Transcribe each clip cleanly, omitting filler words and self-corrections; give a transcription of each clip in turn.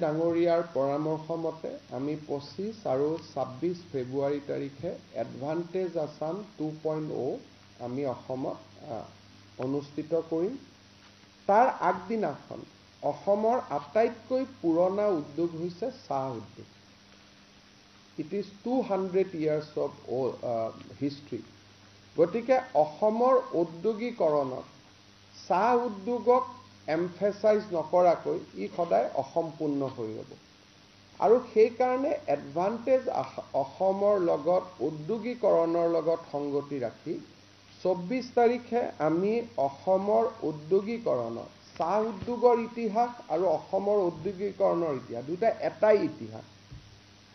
ডাঙৰীয়াৰ পৰামৰ্শ মতে আমি 25 আৰু 26 ফেব্ৰুৱাৰী তাৰিখে এডভান্টেজ আছাম 2.0 আমি অসমত অনুষ্ঠিত কৰিম। তাৰ আগদিনাখন অসমৰ আটাইতকৈ পুৰণা উদ্যোগ হৈছে চাহ উদ্যোগ। It is 200 years of history. গতিকে অসমৰ ঔদ্যোগিকৰণত চাহ উদ্যোগক এমফেচাইজ নকৰাকৈ ই সদায় অসম্পূৰ্ণ হৈ ৰ'ব। আৰু সেইকাৰণে এডভান্টেজ অসমৰ লগত ঔদ্যোগিকৰণৰ লগত সংগতি ৰাখি 24 তাৰিখে আমি অসমৰ ঔদ্যোগিকৰণৰ চাহ উদ্যোগৰ ইতিহাস আৰু অসমৰ ঔদ্যোগিকৰণৰ ইতিহাস দুটা এটাই ইতিহাস।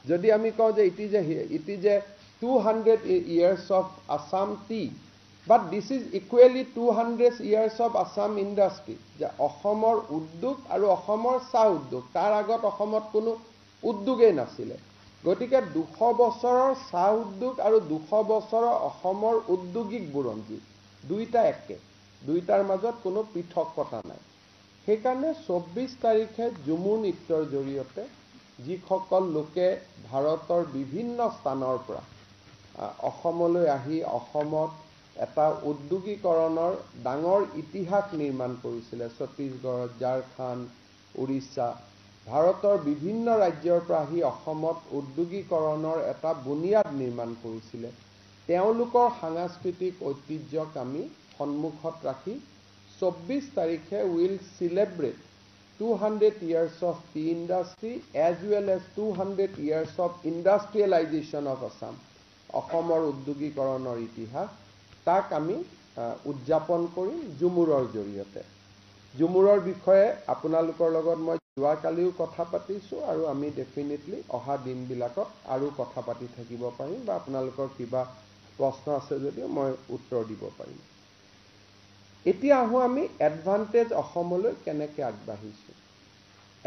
যদি আমি কওঁ যে it is A 200 years of Assam tea, but this is equally 200 years of Assam industry. যে অসমৰ উদ্যোগ আৰু অসমৰ চাহ উদ্যোগ তাৰ আগত অসমত কোনো উদ্যোগেই নাছিলে। গতিকে 200 বছৰৰ চাহ উদ্যোগ আৰু 200 বছৰৰ অসমৰ উদ্যোগিক বুৰঞ্জী দুইটা একে, দুইটাৰ মাজত কোনো পৃথকতা নাই। সেইকাৰণে 24 তাৰিখে ঝুমুৰ নৃত্যৰ জৰিয়তে যিসকল লোকে ভাৰতৰ বিভিন্ন স্থানৰ পৰা অসমলৈ আহি অসমত এটা উদ্যোগিকৰণৰ ডাঙৰ ইতিহাস নিৰ্মাণ কৰিছিলে, ছত্তীশগড়, ঝাৰখণ্ড, উৰিষ্যা, ভাৰতৰ বিভিন্ন ৰাজ্যৰ পৰা আহি অসমত উদ্যোগিকৰণৰ এটা বুনিয়াদ নিৰ্মাণ কৰিছিলে, তেওঁলোকৰ সাংস্কৃতিক ঐতিহ্যক আমি সন্মুখত ৰাখি 24 তাৰিখে will celebrate 200 years of tea industry as well as 200 years of industrialization of Assam. অসমৰ উদ্যোগিকৰণৰ ইতিহাস তাক আমি উদযাপন কৰিম ঝুমুৰৰ জৰিয়তে। ঝুমুৰৰ বিষয়ে আপোনালোকৰ লগত মই যোৱাকালিও কথা পাতিছোঁ আৰু আমি ডেফিনেটলি অহা দিনবিলাকত আৰু কথা পাতি থাকিব পাৰিম বা আপোনালোকৰ কিবা প্ৰশ্ন আছে যদিও মই উত্তৰ দিব পাৰিম। এতিয়া আহোঁ আমি এডভান্টেজ অসমলৈ কেনেকৈ আগবাঢ়িছোঁ।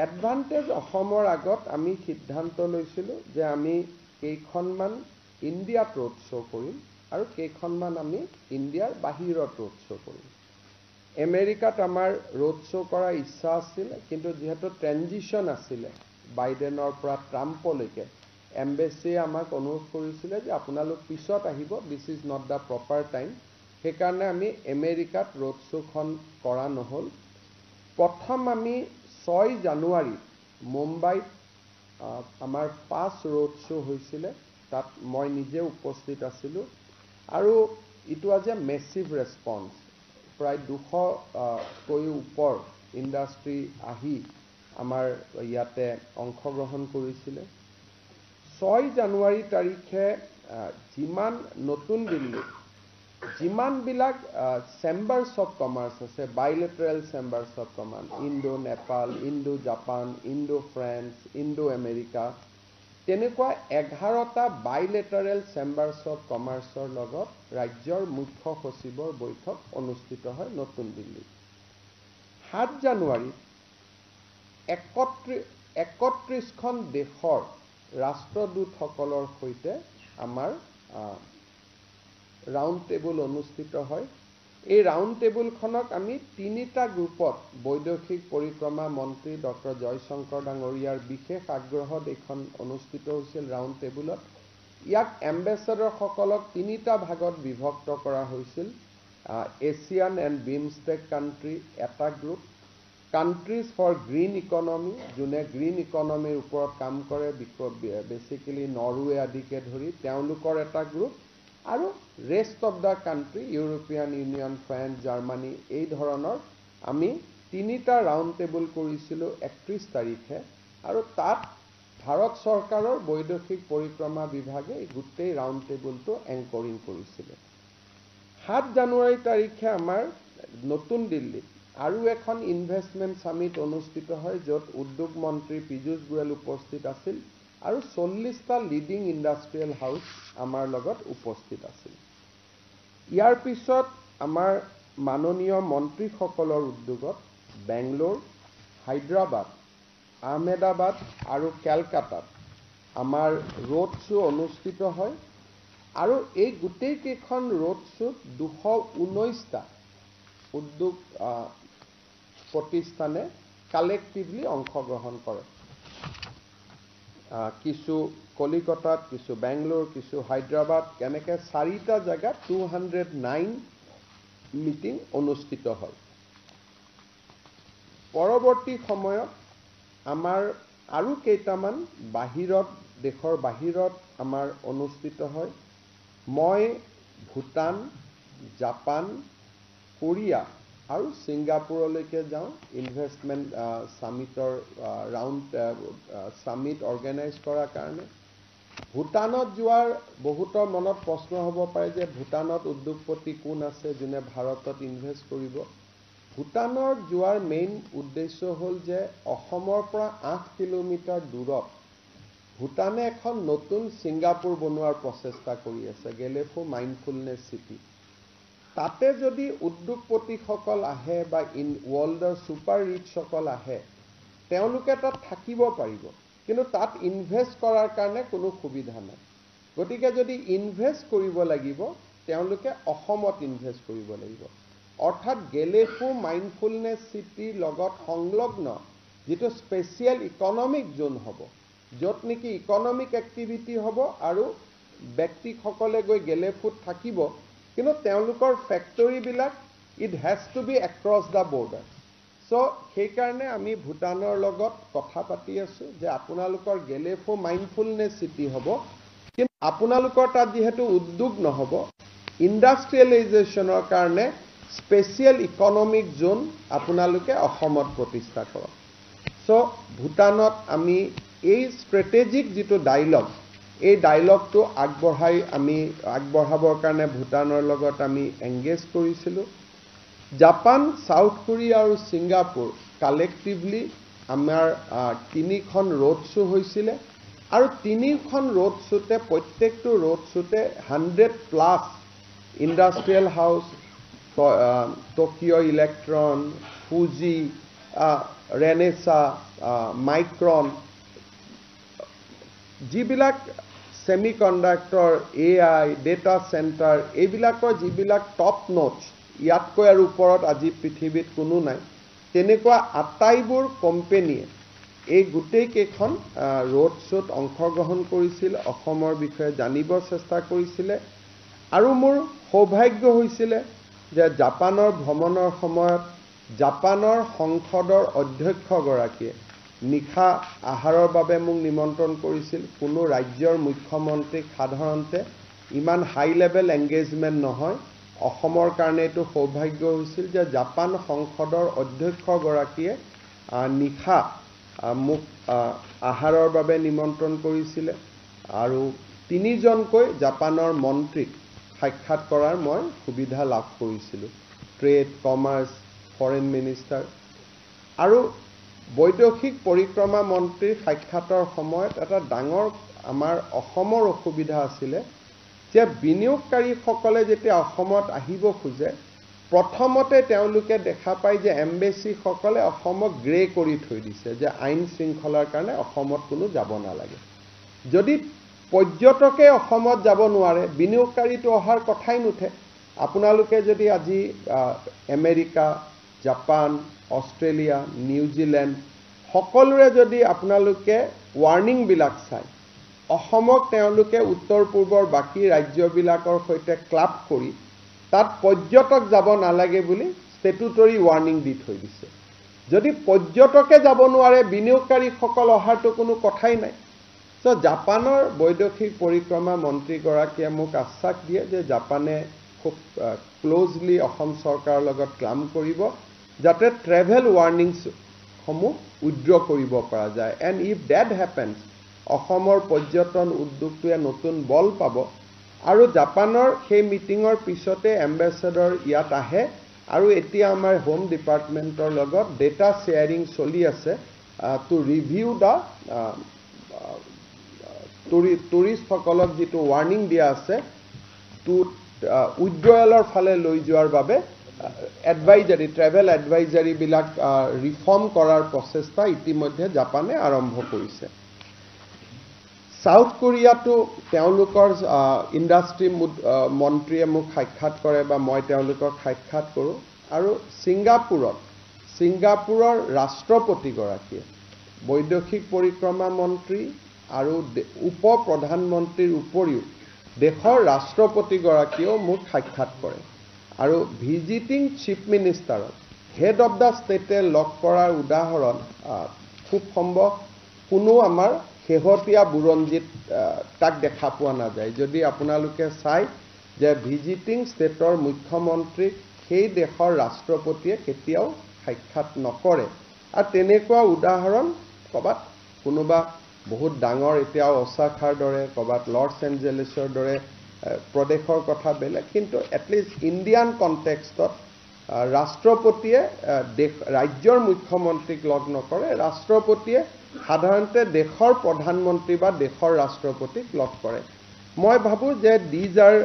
এডভান্টেজ অসমৰ আগত আমি সিদ্ধান্ত লৈছিলোঁ যে আমি কেইখনমান ইণ্ডিয়াত ৰোড শ্ব' কৰিম আৰু কেইখনমান আমি ইণ্ডিয়াৰ বাহিৰত ৰোড শ্ব' কৰিম। আমেৰিকাত আমাৰ ৰোড শ্ব' কৰাৰ ইচ্ছা আছিল, কিন্তু যিহেতু ট্ৰেনজিশ্যন আছিলে বাইডেনৰ পৰা ট্ৰাম্পলৈকে, এম্বেচিয়ে আমাক অনুৰোধ কৰিছিলে যে আপোনালোক পিছত আহিব, this is not the proper time. সেইকাৰণে আমি আমেৰিকাত ৰোড শ্ব'খন কৰা নহ'ল। প্ৰথম আমি 6 জানুৱাৰীত মুম্বাইত আমাৰ ফাৰ্ষ্ট ৰোড শ্ব' হৈছিলে, তাত মই নিজে উপস্থিত আছিলোঁ আৰু it was a massive response. প্ৰায় 200কৈও ওপৰ ইণ্ডাষ্ট্ৰী আহি আমাৰ ইয়াতে অংশগ্ৰহণ কৰিছিলে। 6 জানুৱাৰী তাৰিখে যিমান নতুন দিল্লীত যিমানবিলাক চেম্বাৰ্ছ অফ কমাৰ্চ আছে, bilateral chambers of commerce, Indo Nepal, Indo Japan, Indo French, Indo America, তেনেকুৱা 11টা বাইলেটাৰেল চেম্বাৰ্ছ অফ কমাৰ্চৰ লগত ৰাজ্যৰ মুখ্য সচিবৰ বৈঠক অনুষ্ঠিত হয় নতুন দিল্লীত। 7 জানুৱাৰীত 31খন দেশৰ ৰাষ্ট্ৰদূতসকলৰ সৈতে আমাৰ ৰাউণ্ড টেবুল অনুষ্ঠিত হয়। এই ৰাউণ্ড টেবুলখনক আমি 3টা গ্ৰুপত, বৈদেশিক পৰিক্ৰমা মন্ত্ৰী ডক্টৰ জয়শংকৰ ডাঙৰীয়াৰ বিশেষ আগ্ৰহত এইখন অনুষ্ঠিত হৈছিল ৰাউণ্ড টেবুলত। ইয়াক এম্বেচাডৰসকলক 3টা ভাগত বিভক্ত কৰা হৈছিল। এছিয়ান এণ্ড বিমষ্টেক কাণ্ট্ৰি এটা group, countries for green economy, যোনে গ্ৰীণ ইকনমিৰ ওপৰত কাম কৰে, বেচিকেলি নৰৱে আদিকে ধৰি তেওঁলোকৰ এটা গ্ৰুপ, আৰু rest of the country, European union, France, Germany, এই ধৰণৰ আমি 3টা ৰাউণ্ড টেবুল কৰিছিলোঁ 31 তাৰিখে। আৰু তাত ভাৰত চৰকাৰৰ বৈদেশিক পৰিক্ৰমা বিভাগে এই গোটেই ৰাউণ্ড টেবুলটো এংকৰিং কৰিছিলে। 7 জানুৱাৰী তাৰিখে আমাৰ নতুন দিল্লীত আৰু এখন ইনভেষ্টমেণ্ট ছামিট অনুষ্ঠিত হয়, য'ত উদ্যোগ মন্ত্ৰী পীযুষ গোৱেল উপস্থিত আছিল আৰু 40টা লিডিং ইণ্ডাষ্ট্ৰিয়েল হাউচ আমাৰ লগত উপস্থিত আছিল। ইয়াৰ পিছত আমাৰ মাননীয় মন্ত্ৰীসকলৰ উদ্যোগত বেংগলোৰ, হায়দৰাবাদ, আহমেদাবাদ আৰু কেলকাতাত আমাৰ ৰোড শ্ব' অনুষ্ঠিত হয় আৰু এই গোটেইকেইখন ৰোড শ্ব'ত 219টা উদ্যোগ প্ৰতিষ্ঠানে কালেক্টিভলি অংশগ্ৰহণ কৰে। কিছু কলিকতাত, কিছু বেংলোৰ, কিছু হায়দৰাবাদ, এনেকৈ 4টা জায়গাত 209 মিটিং অনুষ্ঠিত হয়। পৰৱৰ্তী সময়ত আমাৰ আৰু কেইটামান বাহিৰত, দেশৰ বাহিৰত আমাৰ অনুষ্ঠিত হয়। মই ভূটান, জাপান, কোৰিয়া আৰু ছিংগাপুৰলৈকে যাওঁ ইনভেষ্টমেণ্ট সামিটৰ ৰাউণ্ড সামিট অৰ্গেনাইজ কৰাৰ কাৰণে। ভূটানত যোৱাৰ বহুতৰ মনত প্ৰশ্ন হ'ব পাৰে যে ভূটানত উদ্যোগপতি কোন আছে যোনে ভাৰতত ইনভেষ্ট কৰিব। ভূটানৰ যোৱাৰ মেইন উদ্দেশ্য হ'ল যে অসমৰ পৰা 8 কিলোমিটাৰ দূৰত ভূটানে এখন নতুন ছিংগাপুৰ বনোৱাৰ প্ৰচেষ্টা কৰি আছে, গেলেফু মাইণ্ডফুলনেছ চিটি। তাতে যদি উদ্যোগপতিসকল আহে বা ৱৰ্ল্ডৰ ছুপাৰ ৰিচসকল আহে, তেওঁলোকে তাত থাকিব পাৰিব, কিন্তু তাত ইনভেষ্ট কৰাৰ কাৰণে কোনো সুবিধা নাই। গতিকে যদি ইনভেষ্ট কৰিব লাগিব, তেওঁলোকে অসমত ইনভেষ্ট কৰিব লাগিব। অৰ্থাৎ গেলেফু মাইণ্ডফুলনেছ চিটিৰ লগত সংলগ্ন যিটো স্পেচিয়েল ইকনমিক জোন হ'ব, য'ত নেকি ইকনমিক এক্টিভিটি হ'ব আৰু ব্যক্তিসকলে গৈ গেলেফুত থাকিব, কিন্তু তেওঁলোকৰ ফেক্টৰীবিলাক it has to be across the border. So' সেইকাৰণে আমি ভূটানৰ লগত কথা পাতি আছোঁ যে আপোনালোকৰ গেলেফু মাইণ্ডফুলনেছ চিটি হ'ব, কিন্তু আপোনালোকৰ তাত যিহেতু উদ্যোগ নহ'ব, ইণ্ডাষ্ট্ৰিয়েলাইজেশ্যনৰ কাৰণে স্পেচিয়েল ইকনমিক জোন আপোনালোকে অসমত প্ৰতিষ্ঠা কৰক। চ' ভূটানত আমি এই ষ্ট্ৰেটেজিক যিটো ডায়লগ, এই ডায়লগটো আগবঢ়াবৰ কাৰণে ভূটানৰ লগত আমি এংগেজ কৰিছিলোঁ। জাপান, সাউথ কোৰিয়া আৰু ছিংগাপুৰ কালেক্টিভলি আমাৰ 3খন ৰোড শ্ব' হৈছিলে আৰু 3খন ৰোড শ্ব'তে প্ৰত্যেকটো ৰোড শ্ব'তে 100+ industrial houses, Tokyo' Electron, Fuji, Renesas, Micron, যিবিলাক semiconductor, AI, data center, এইবিলাকৰ যিবিলাক টপ নটছ, ইয়াতকৈ আৰু ওপৰত আজি পৃথিৱীত কোনো নাই, তেনেকুৱা আটাইবোৰ কোম্পেনীয়ে এই গোটেইকেইখন ৰোড শ্ব'ত অংশগ্ৰহণ কৰিছিল, অসমৰ বিষয়ে জানিব চেষ্টা কৰিছিলে। আৰু মোৰ সৌভাগ্য হৈছিলে যে জাপানৰ ভ্ৰমণৰ সময়ত জাপানৰ সংসদৰ অধ্যক্ষগৰাকীয়ে নিশা আহাৰৰ বাবে মোক নিমন্ত্ৰণ কৰিছিল। কোনো ৰাজ্যৰ মুখ্যমন্ত্ৰীক সাধাৰণতে ইমান হাই লেভেল এংগেজমেণ্ট নহয়। অসমৰ কাৰণে এইটো সৌভাগ্য হৈছিল যে জাপান সংসদৰ অধ্যক্ষগৰাকীয়ে নিশা মোক আহাৰৰ বাবে নিমন্ত্ৰণ কৰিছিলে আৰু 3জনকৈ জাপানৰ মন্ত্ৰীক সাক্ষাৎ কৰাৰ মই সুবিধা লাভ কৰিছিলোঁ, ট্ৰেড, কমাৰ্চ, ফৰেন মিনিষ্টাৰ। আৰু বৈদেশিক পৰিক্ৰমা মন্ত্ৰীৰ সাক্ষাতৰ সময়ত এটা ডাঙৰ আমাৰ অসমৰ অসুবিধা আছিলে যে বিনিয়োগকাৰীসকলে যেতিয়া অসমত আহিব খোজে, প্ৰথমতে তেওঁলোকে দেখা পায় যে এম্বেচিসকলে অসমক গ্ৰে কৰি থৈ দিছে যে আইন শৃংখলাৰ কাৰণে অসমত কোনো যাব নালাগে। যদি পৰ্যটকে অসমত যাব নোৱাৰে, বিনিয়োগকাৰীটো অহাৰ কথাই নুঠে। আপোনালোকে যদি আজি আমেৰিকা, জাপান, অষ্ট্ৰেলিয়া, নিউজিলেণ্ড সকলোৰে যদি আপোনালোকে ৱাৰ্ণিংবিলাক চায়, অসমক তেওঁলোকে উত্তৰ পূৰ্বৰ বাকী ৰাজ্যবিলাকৰ সৈতে ক্লাব কৰি তাত পৰ্যটক যাব নালাগে বুলি ষ্টেটুটৰী ৱাৰ্ণিং দি থৈ দিছে। যদি পৰ্যটকে যাব নোৱাৰে, বিনিয়োগকাৰীসকল অহাৰটো কোনো কথাই নাই। চ' জাপানৰ বৈদেশিক পৰিক্ৰমা মন্ত্ৰীগৰাকীয়ে মোক আশ্বাস দিয়ে যে জাপানে খুব ক্ল'জলি অসম চৰকাৰৰ লগত কাম কৰিব যাতে ট্ৰেভেল ৱাৰ্ণিংছসমূহ উইথড্ৰ কৰিব পৰা যায়। এণ্ড ইফ ডেট হেপেন্স, অসমৰ পৰ্যটন উদ্যোগটোৱে নতুন বল পাব। আৰু জাপানৰ সেই মিটিঙৰ পিছতে এম্বেচেডৰ ইয়াত আহে আৰু এতিয়া আমাৰ হোম ডিপাৰ্টমেণ্টৰ লগত ডেটা শ্বেয়াৰিং চলি আছে টু ৰিভিউ দ্য টুৰিষ্টসকলক যিটো ৱাৰ্ণিং দিয়া আছে টু উইথড্ৰয়েলৰ ফালে লৈ যোৱাৰ বাবে এডভাইজাৰী, ট্ৰেভেল এডভাইজাৰীবিলাক ৰিফৰ্ম কৰাৰ প্ৰচেষ্টা ইতিমধ্যে জাপানে আৰম্ভ কৰিছে। সাউথ কোৰিয়াটো তেওঁলোকৰ ইণ্ডাষ্ট্ৰী মন্ত্ৰীয়ে মোক সাক্ষাৎ কৰে বা মই তেওঁলোকক সাক্ষাৎ কৰোঁ। আৰু ছিংগাপুৰৰ ৰাষ্ট্ৰপতিগৰাকীয়ে বৈদেশিক পৰিক্ৰমা মন্ত্ৰী আৰু উপ প্ৰধানমন্ত্ৰীৰ উপৰিও দেশৰ ৰাষ্ট্ৰপতিগৰাকীয়েও মোক সাক্ষাৎ কৰে আৰু ভিজিটিং চিফ মিনিষ্টাৰক হেড অফ দ্য ষ্টেটে লগ কৰাৰ উদাহৰণ খুব সম্ভৱ কোনো আমাৰ শেহতীয়া বুৰঞ্জীত তাক দেখা পোৱা নাযায়। যদি আপোনালোকে চাই যে ভিজিটিং ষ্টেটৰ মুখ্যমন্ত্ৰীক সেই দেশৰ ৰাষ্ট্ৰপতিয়ে কেতিয়াও সাক্ষাৎ নকৰে আৰু তেনেকুৱা উদাহৰণ ক'ৰবাত কোনোবা বহুত ডাঙৰ এতিয়াও অচাখাৰ দৰে ক'ৰবাত লছ এঞ্জেলেছৰ দৰে প্ৰদেশৰ কথা বেলেগ, কিন্তু এটলিষ্ট ইণ্ডিয়ান কণ্টেক্সটত ৰাষ্ট্ৰপতিয়ে ৰাজ্যৰ মুখ্যমন্ত্ৰীক লগ নকৰে, ৰাষ্ট্ৰপতিয়ে সাধাৰণতে দেশৰ প্ৰধানমন্ত্ৰী বা দেশৰ ৰাষ্ট্ৰপতিক লগ কৰে। মই ভাবোঁ যে দিজ আৰ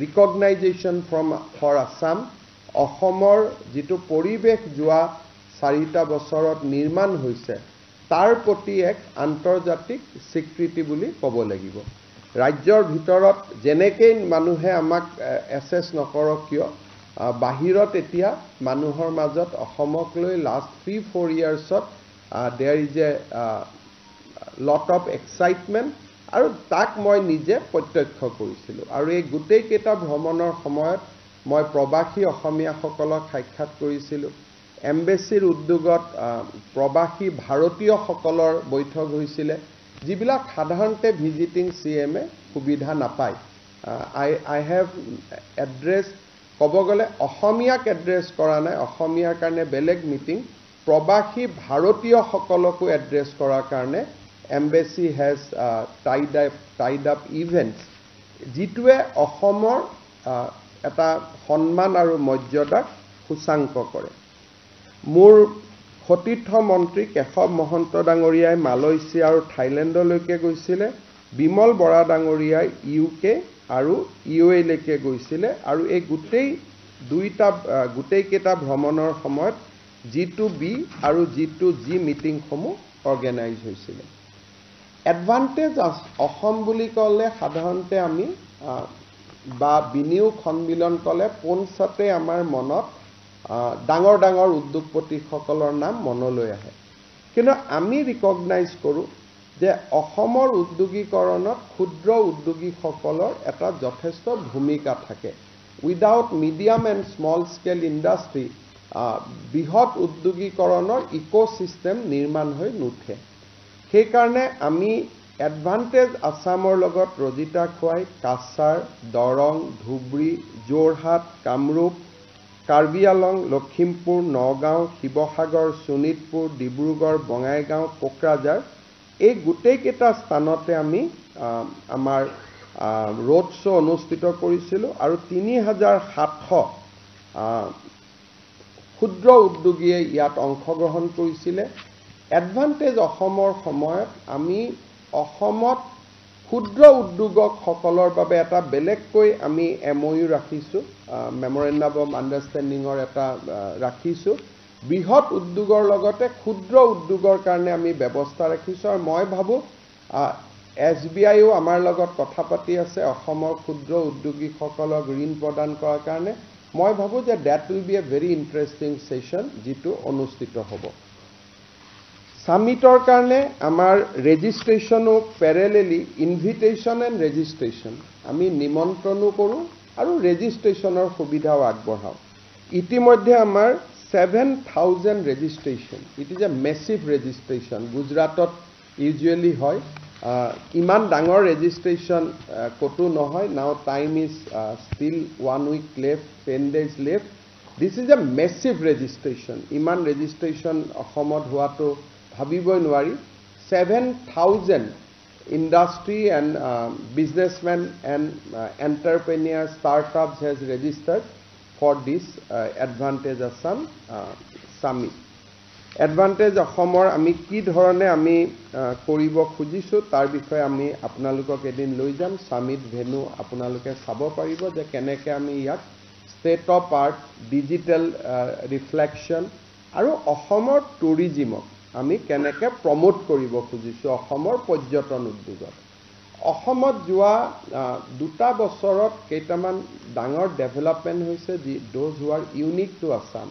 ৰিকগনাইজেশ্যন ফৰ আছাম। অসমৰ যিটো পৰিৱেশ যোৱা 4টা বছৰত নিৰ্মাণ হৈছে তাৰ প্ৰতি এক আন্তৰ্জাতিক স্বীকৃতি বুলি ক'ব লাগিব। ৰাজ্যৰ ভিতৰত যেনেকৈ মানুহে আমাক এছেছ নকৰক কিয়, বাহিৰত এতিয়া মানুহৰ মাজত অসমক লৈ লাষ্ট 3-4 yearsত there is a lot of excitement আৰু তাক মই নিজে প্ৰত্যক্ষ কৰিছিলোঁ। আৰু এই গোটেইকেইটা ভ্ৰমণৰ সময়ত মই প্ৰবাসী অসমীয়াসকলক সাক্ষাৎ কৰিছিলোঁ। এম্বেচিৰ উদ্যোগত প্ৰবাসী ভাৰতীয়সকলৰ বৈঠক হৈছিলে, যিবিলাক সাধাৰণতে ভিজিটিং CMে সুবিধা নাপায়। আই হেভ এড্ৰেছ, ক'ব গ'লে অসমীয়াক এড্ৰেছ কৰা নাই, অসমীয়াৰ কাৰণে বেলেগ মিটিং, প্ৰবাসী ভাৰতীয়সকলকো এড্ৰেছ কৰাৰ কাৰণে embassy has Tide up events, যিটোৱে অসমৰ এটা সন্মান আৰু মৰ্যাদাক সূচাংক কৰে। মোৰ সতীৰ্থ মন্ত্ৰী কেশৱ মহন্ত ডাঙৰীয়াই মালয়েছিয়া আৰু থাইলেণ্ডলৈকে গৈছিলে, বিমল বৰা ডাঙৰীয়াই UK আৰু UAE লৈকে গৈছিলে আৰু এই গোটেইকেইটা ভ্ৰমণৰ সময়ত G2B আৰু G2G মিটিংসমূহ অৰ্গেনাইজ হৈছিলে। এডভান্টেজ অসম বুলি ক'লে সাধাৰণতে আমি বা বিনিয়োগ সন্মিলন ক'লে পোনছাতে আমাৰ মনত ডাঙৰ ডাঙৰ উদ্যোগপতিসকলৰ নাম মনলৈ আহে, কিন্তু আমি ৰিকগনাইজ কৰোঁ যে অসমৰ উদ্যোগীকৰণত ক্ষুদ্ৰ উদ্যোগীসকলৰ এটা যথেষ্ট ভূমিকা থাকে। Without medium and small scale industry বৃহৎ উদ্যোগীকৰণৰ ইক'ছিষ্টেম নিৰ্মাণ হৈ নুঠে। সেইকাৰণে আমি এডভান্টেজ আছামৰ লগত ৰজিতা খোৱাই কাছাৰ, দৰং, ধুবুৰী, যোৰহাট, কামৰূপ, কাৰ্বি আলং, লখিমপুৰ, নগাঁও, শিৱসাগৰ, শোণিতপুৰ, ডিব্ৰুগড়, বঙাইগাঁও, কোকৰাঝাৰ এই গোটেইকেইটা স্থানতে আমি আমাৰ ৰোড শ্ব' অনুষ্ঠিত কৰিছিলোঁ আৰু 3700 ক্ষুদ্ৰ উদ্যোগীয়ে ইয়াত অংশগ্ৰহণ কৰিছিলে। এডভান্টেজ অসমৰ সময়ত আমি অসমত ক্ষুদ্ৰ উদ্যোগকসকলৰ বাবে এটা বেলেগকৈ আমি MOU ৰাখিছোঁ, মেমৰেণ্ডাম অফ আণ্ডাৰষ্টেণ্ডিঙৰ এটা ৰাখিছোঁ। বৃহৎ উদ্যোগৰ লগতে ক্ষুদ্ৰ উদ্যোগৰ কাৰণে আমি ব্যৱস্থা ৰাখিছোঁ আৰু মই ভাবোঁ SBIও আমাৰ লগত কথা পাতি আছে অসমৰ ক্ষুদ্ৰ উদ্যোগীসকলক ঋণ প্ৰদান কৰাৰ কাৰণে। মই ভাবোঁ যে that will be a very interesting session যিটো অনুষ্ঠিত হ'ব। সামিটৰ কাৰণে আমাৰ ৰেজিষ্ট্ৰেশ্যনো পেৰেলেলি ইনভিটেশ্যন এণ্ড ৰেজিষ্ট্ৰেশ্যন আমি নিমন্ত্ৰণো কৰোঁ আৰু ৰেজিষ্ট্ৰেশ্যনৰ সুবিধাও আগবঢ়াওঁ। ইতিমধ্যে আমাৰ 7,000 ৰেজিষ্ট্ৰেশ্যন, it is a massive registration. গুজৰাটত ইউজুৱেলি হয়, ইমান ডাঙৰ ৰেজিষ্ট্ৰেশ্যন ক'তো নহয়। Now time is still 1 week left, 10 days left. This is a massive registration. ইমান ৰেজিষ্ট্ৰেশ্যন অসমত হোৱাটো ভাবিবই নোৱাৰি। 7,000 industry and businessmen and entrepreneurs, startups has registered for this Advantage Assam Summit. Advantage অসমৰ আমি কি ধৰণে আমি কৰিব খুজিছোঁ তাৰ বিষয়ে আমি আপোনালোকক এদিন লৈ যাম। সামিট ভেনু আপোনালোকে চাব পাৰিব যে কেনেকৈ আমি ইয়াক state of art, digital reflection আৰু অসমৰ টুৰিজিমক আমি কেনেকৈ প্ৰমোট কৰিব খুজিছোঁ অসমৰ পৰ্যটন উদ্যোগত। অসমত যোৱা 2 বছৰত কেইটামান ডাঙৰ ডেভেলপমেণ্ট হৈছে, those who are unique to Assam.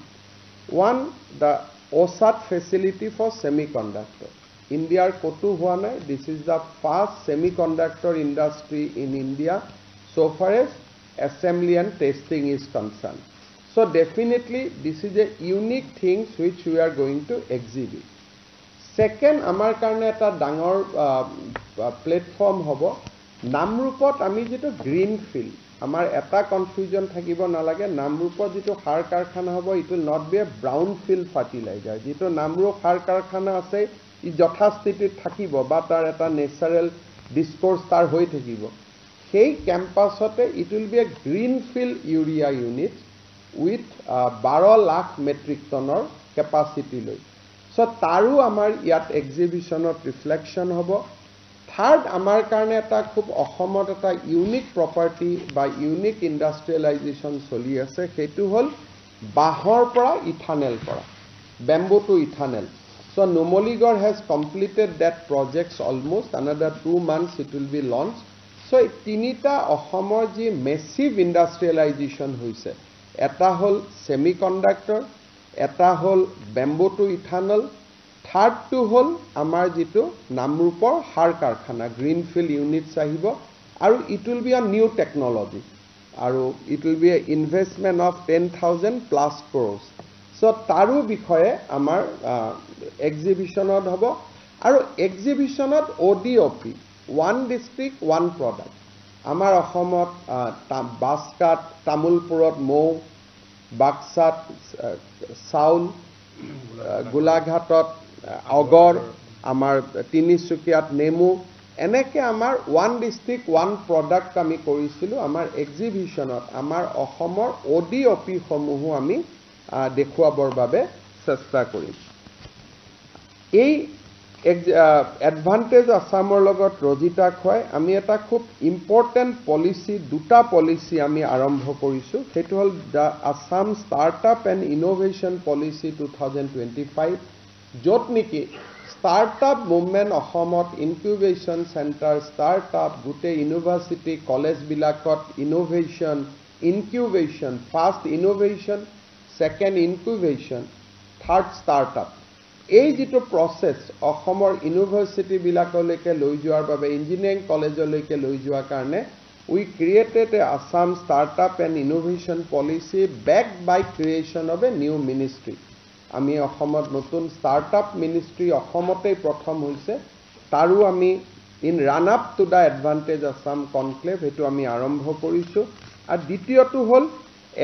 One, the OSAT facility for semiconductor. India kotu hua nai. This is the first semiconductor industry in India so far as assembly and testing is concerned. So definitely this is a unique things which we are going to exhibit. Second, amar karne eta dangor platform hobo. Namrupot ami jito green field. Amar eta confusion thakibo nalage. Namrupot jito har karkhana hobo, it will not be a brown field fertilizer. Jito Namrup har karkhana ase, I যথাস্থিতিত থাকিব বা তাৰ এটা natural ডিসকোৰ্স তাৰ হৈ থাকিব সেই ক্যাম্পাসতে it will be a green field urea unit with 12 lakh metric টনৰ কেপাসিটি লৈ সো তাৰো আমাৰ ইয়াত এক্সিবিশনত ৰিফ্লেকশন হ'ব থাৰ্ড আমাৰ কাৰণে এটা খুব অসমত এটা ইউনিক প্ৰপাৰ্টি বা ইউনিক ইন্ডাষ্ট্ৰিয়েলাইজেশন চলি আছে সেইটো হল বাহৰ পৰা ইথানেল পৰা bamboo to ethanol. So Numaligarh has completed that projects almost. Another 2 months it will be launched. So tinita Ahomor ji massive industrialization hoise. Eta hol semiconductor, eta hol bamboo to ethanol. Third to hol amar jitu Namrupor har karkhana greenfield units ahibo. Aru it will be a new technology. Aru it will be an investment of 10,000 plus crores. So taru bikhoye amar exhibitionot hobo aru exhibitionot ODOP one district one product amar ahomot baskat tamulpurot mou baksat saul gulaghatot agor amar tinisukiat nemu eneke amar one district one product ami korisilu amar exhibitionot amar ahomor ODOP homuhu ami দেখুৱাবৰ বাবে চেষ্টা কৰিম এই advantage আসামৰ লগত ৰজিতা খয় আমি এটা খুব important policy দুটা policy আমি আৰম্ভ কৰিছো সেইটো হল the Assam startup and innovation policy 2025 যত নেকি ষ্টাৰ্টআপ মুভমেন্ট অসমত ইনকিউবেশন সেন্টাৰ ষ্টাৰ্টআপ গুটে ইউনিভাৰ্সিটি কলেজ বিলাকত innovation incubation first innovation second incubation third startup এই যেটো process অসমৰ ইউনিভাৰ্সিটি বিলাকলৈকে লৈ যোৱাৰ বাবে ইঞ্জিনিয়াৰিং কলেজলৈকে লৈ যোৱাৰ কাৰণে we created a Assam startup and innovation policy backed by creation of a new ministry আমি অসমত নতুন startup ministry অসমতে প্ৰথম হৈছে তাৰো আমি in run up to the advantage Assam conclave হেতু আমি আৰম্ভ কৰিছো আৰু দ্বিতীয়টো হল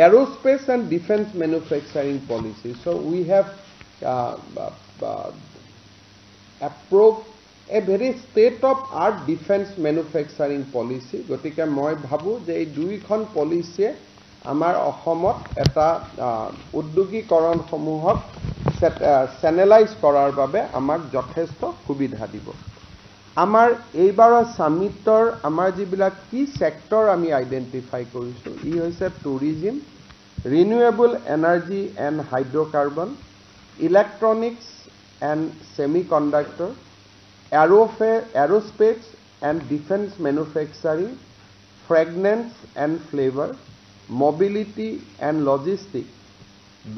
aerospace and defense manufacturing policy. So we have approved a very state-of-art defense manufacturing policy. Gotike moi bhabu je ei duikhon policy amar ahomot eta uddogikoron samuhok channelize korar babe amak jotheshto subidha dibo. Amar eibarar summitor amar jibilak ki sector ami identify korisu I hoise tourism renewable energy and hydrocarbon electronics and semiconductor aerospace and defense manufacturing fragrance and flavor mobility and logistics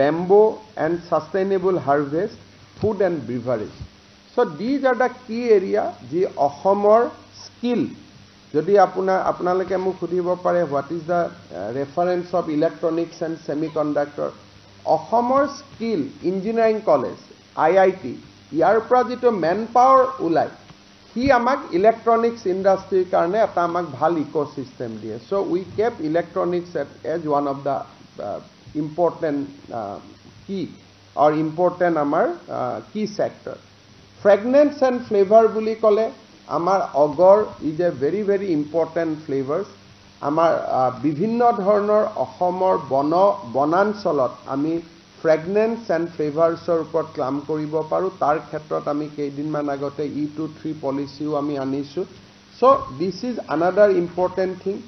bamboo and sustainable harvest food and beverage. So these are the key area ji ahomor skill jodi apnaloke mu khudhibo pare what is the reference of electronics and semiconductor ahomor skill engineering college IIT yar pra jito manpower ulai hi amak electronics industry karone eta amak bhal ecosystem diye so we kept electronics as one of the important key or important amar key sector. Fragrance and flavor buli kole amar agor is a very very important flavors amar bibhinno dhornor ahomor bonansolot ami fragrance and flavors or upor kaam koribo paru tar khetrot ami keidin man agote E23 policy ami anisu so this is another important thing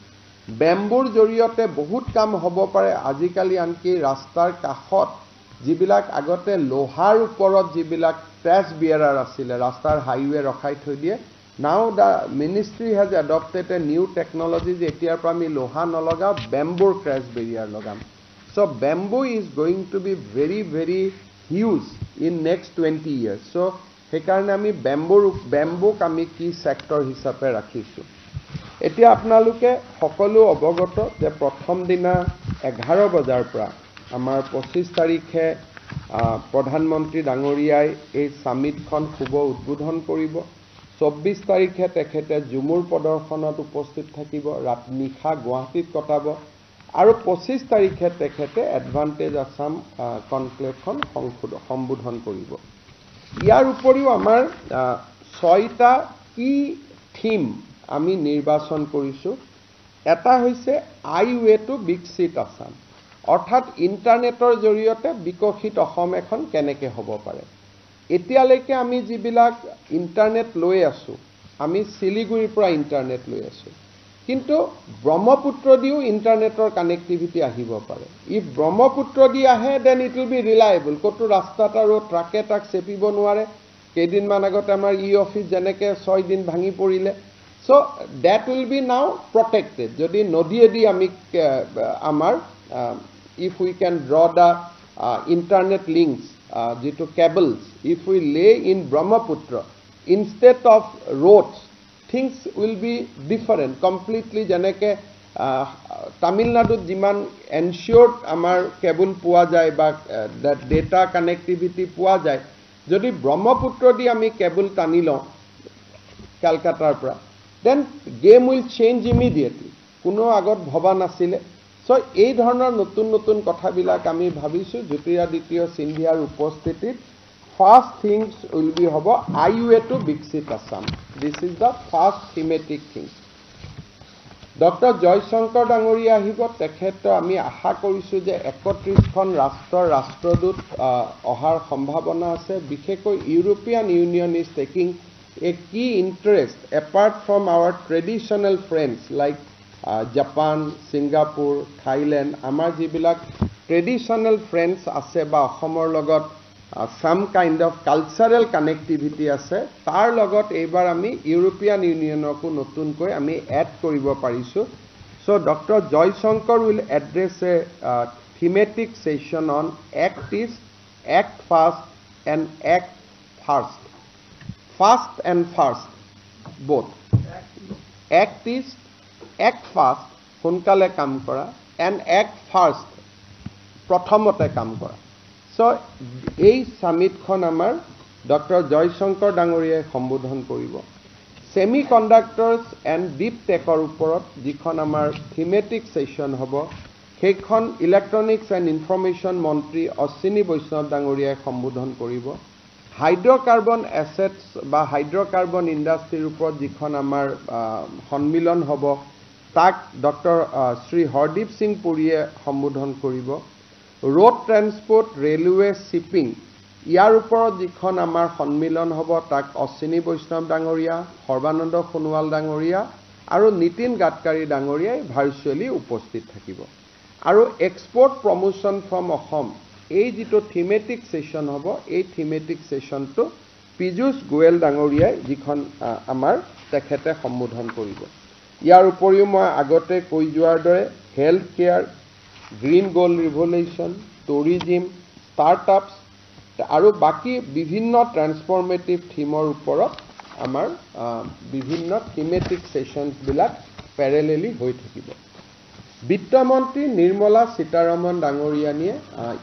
bamboo joriote bahut kaam hobo pare ajikali anki rastar kahot jibilak agote lohar uporot jibilak trash bearer asile rastar highway rakhai thoi die now the ministry has adopted a new technology je etiar pra ami loha naloga bamboo trash barrier logam so bamboo is going to be very very huge in next 20 years. So সেইকাৰণে আমি বেম্বুক আমি কি sector হিচাপে ৰাখিছো এতিয়া আপোনালোকে সকলো অৱগত যে প্ৰথম দিনা 11 বজাৰ পৰা আমাৰ 25 তাৰিখে প্ৰধানমন্ত্ৰী ডাঙৰীয়াই এই সামিটখন শুভ উদ্বোধন কৰিব 24 তাৰিখে তেখেতে জুমুৰ প্ৰদৰ্শনত উপস্থিত থাকিব ৰাত নিশা গুৱাহাটীত কটাব আৰু 25 তাৰিখে তেখেতে এডভান্টেজ আসাম কনক্লেভখন সম্বোধন কৰিব ইয়াৰ উপৰিও আমাৰ 6টা কি থিম আমি নিৰ্বাচন কৰিছো এটা হৈছে আই ৱে টু বিকশিত আসাম অৰ্থাৎ ইন্টাৰনেটৰ জৰিয়তে বিকশিত অসম এখন কেনেকৈ হ'ব পাৰে এতিয়ালৈকে আমি যিবিলাক ইন্টাৰনেট লৈ আছো আমি শিলিগুৰিৰ পৰা ইন্টাৰনেট লৈ আছো কিন্তু ব্ৰহ্মপুত্ৰ দিও ইন্টাৰনেটৰ কানেক্টিভিটি আহিব পাৰে ইফ ব্ৰহ্মপুত্ৰ দি আহে দেন ইট উইল বি ৰিলায়েবল কতো ৰাস্তাত আৰু ট্ৰাকে টাক চেপিব নোৱাৰে কেইদিনমান আগতে আমাৰ অফিচ যেনেকৈ 6 দিন ভাঙি পৰিলে so that will be now protected যদি নদীয়েদি আমি আমাৰ if we can draw the internet links to cables if we lay in Brahmaputra instead of roads things will be different completely janeke Tamil Nadu jiman ensured amar cable poa jay ba that data connectivity poa jay jodi Brahmaputra di ami cable tanilo Calcutta pra then game will change immediately kuno agot bhaba nasile so ei dhoroner notun kotha bilak ami bhabisu Jyotiraditya Scindiaৰ উপস্থিতিত first things will be hobo IUA to Biksit Assam. This is the first thematic thing. Dr. Joy Shankar Dangoria hibo tekheto ami aha korisu je 31 খন ৰাষ্ট্ৰদূত অহাৰ সম্ভাৱনা আছে বিশেষকৈ European Union is taking a key interest apart from our traditional friends like Japan, Singapore, Thailand amar jibilak traditional friends ase ba Asomor logot some kind of cultural connectivity ase tar logot ebar ami European Union ko notun koi ami add koribo parisu so Dr. Joy Shankar will address a thematic session on act fast and act fast and fast both act fast sonkale kam kora and act fast prothomote kam kora so এই সামিটখন আমাৰ doctor Jaishankar ডাঙৰীয়াই সম্বোধন কৰিব সেমিকন্ডাক্টৰছ and deep টেকৰ ওপৰত যিখন আমাৰ thematic session হ'ব সেইখন ইলেক্ট্ৰনিক্স এণ্ড ইনফৰমেশ্যন মন্ত্ৰী অশ্বিনী বৈষ্ণৱ ডাঙৰীয়াই সম্বোধন কৰিব হাইড্ৰকাৰ্বন এছেটছ বা হাইড্ৰকাৰ্বন ইণ্ডাষ্ট্ৰীৰ ওপৰত যিখন আমাৰ সন্মিলন হ'ব তাক ডক্টৰ শ্ৰী হৰদীপ সিং পুৰীয়ে সম্বোধন কৰিব road transport railway shipping ইয়াৰ ওপৰত যিখন আমাৰ সন্মিলন হ'ব তাক অশ্বিনী বৈষ্ণৱ ডাঙৰীয়া সৰ্বানন্দ সোণোৱাল ডাঙৰীয়া আৰু নীতিন গাডকাৰী ডাঙৰীয়াই ভাৰ্চুৱেলি উপস্থিত থাকিব আৰু এক্সপোৰ্ট প্ৰমোশন ফ্ৰম অসম এই যিটো থিমেটিক সেশন হ'ব এই থিমেটিক সেশনটো পীযুষ গোয়েল ডাঙৰীয়াই যিখন আমাৰ তেখেতে সম্বোধন কৰিব ইয়াৰ উপৰিও মই আগতে কৈ যোৱাৰ দৰে health care green gold revolution tourism startups আৰু বাকি বিভিন্ন ট্ৰান্সফৰ্মেটিভ থিমৰ ওপৰত আমাৰ বিভিন্ন থিমেটিক সেশনছ বিলাক প্যাৰেলেলি হৈ থাকিব বিত্তমন্ত্ৰী নিৰ্মলা সীতাৰমণ ডাঙৰীয়ানীয়ে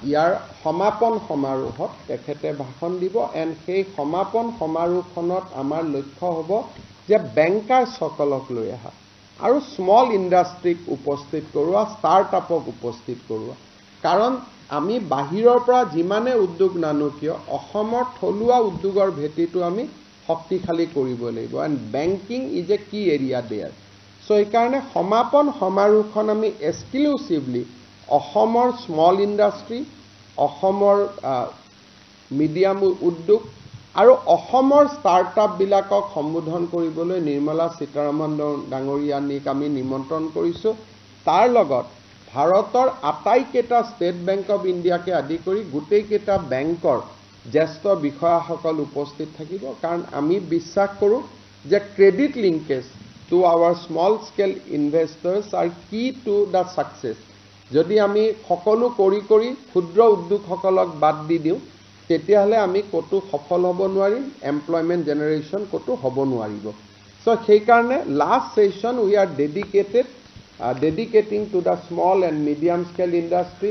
ইয়াৰ সমাপন সমাৰোহত তেখেতে ভাষণ দিব এণ্ড সেই সমাপন সমাৰোহখনত আমাৰ লক্ষ্য হ'ব যে বেংকাৰ সকলক লৈ আহা আৰু স্মল ইণ্ডাষ্ট্ৰীক উপস্থিত কৰোৱা ষ্টাৰ্টআপক উপস্থিত কৰোৱা কাৰণ আমি বাহিৰৰ পৰা যিমানে উদ্যোগ নানো কিয় অসমৰ থলুৱা উদ্যোগৰ ভেটিটো আমি শক্তিশালী কৰিব লাগিব এণ্ড বেংকিং ইজ এ কি এৰিয়া দেয়াৰ সো এইকাৰণে সমাপন সমাৰোহখন আমি এক্সক্লুসিভলি অসমৰ স্মল ইণ্ডাষ্ট্ৰী অসমৰ মিডিয়াম উদ্যোগ আৰু অসমৰ ষ্টাৰ্টআপ বিলাকক সম্বোধন কৰিবলৈ নিৰ্মলা সীতাৰমণ ডাঙৰীয়ানীক আমি নিমন্ত্ৰণ কৰিছো তাৰ লগত ভাৰতৰ আটাইকেইটা ষ্টেট বেংক অফ ইণ্ডিয়াকে আদি কৰি গোটেইকেইটা বেংকৰ জ্যেষ্ঠ বিষয়াসকল উপস্থিত থাকিব কাৰণ আমি বিশ্বাস কৰোঁ যে credit linkage to our small scale investors are key to the success যদি আমি সকলো কৰি ক্ষুদ্ৰ উদ্যোগসকলক বাদ দি দিওঁ তেতিয়াহ'লে আমি কতো সফল হ'ব নোৱাৰিম, এমপ্লয়মেণ্ট জেনেৰেশ্যন কতো হ'ব নোৱাৰিব। So সেইকাৰণে last session we are ডেডিকেটিং to the small and medium scale industry.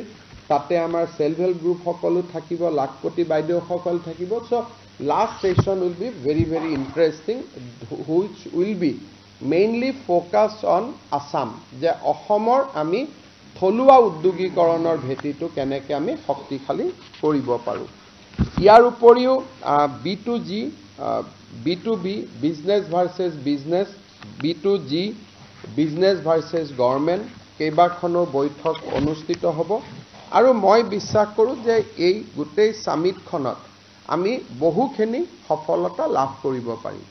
তাতে আমাৰ সেল্ফ হেল্প গ্ৰুপ সকলো থাকিব, লাখপতি বাইদেউসকল থাকিব। So last session will be very, very interesting, which will be mainly focused on Assam. যে অসমৰ আমি থলুৱা উদ্যোগীকৰণৰ ভেটিটো কেনেকৈ আমি শক্তিশালী কৰিব পাৰোঁ। ইয়াৰ উপৰিও B2G, B2B, business versus business, B2G, business versus government কেইবাখনো বৈঠক অনুষ্ঠিত হ'ব। আৰু মই বিশ্বাস কৰোঁ যে এই গোটেই সামিটখনত আমি বহুখিনি সফলতা লাভ কৰিব পাৰিম।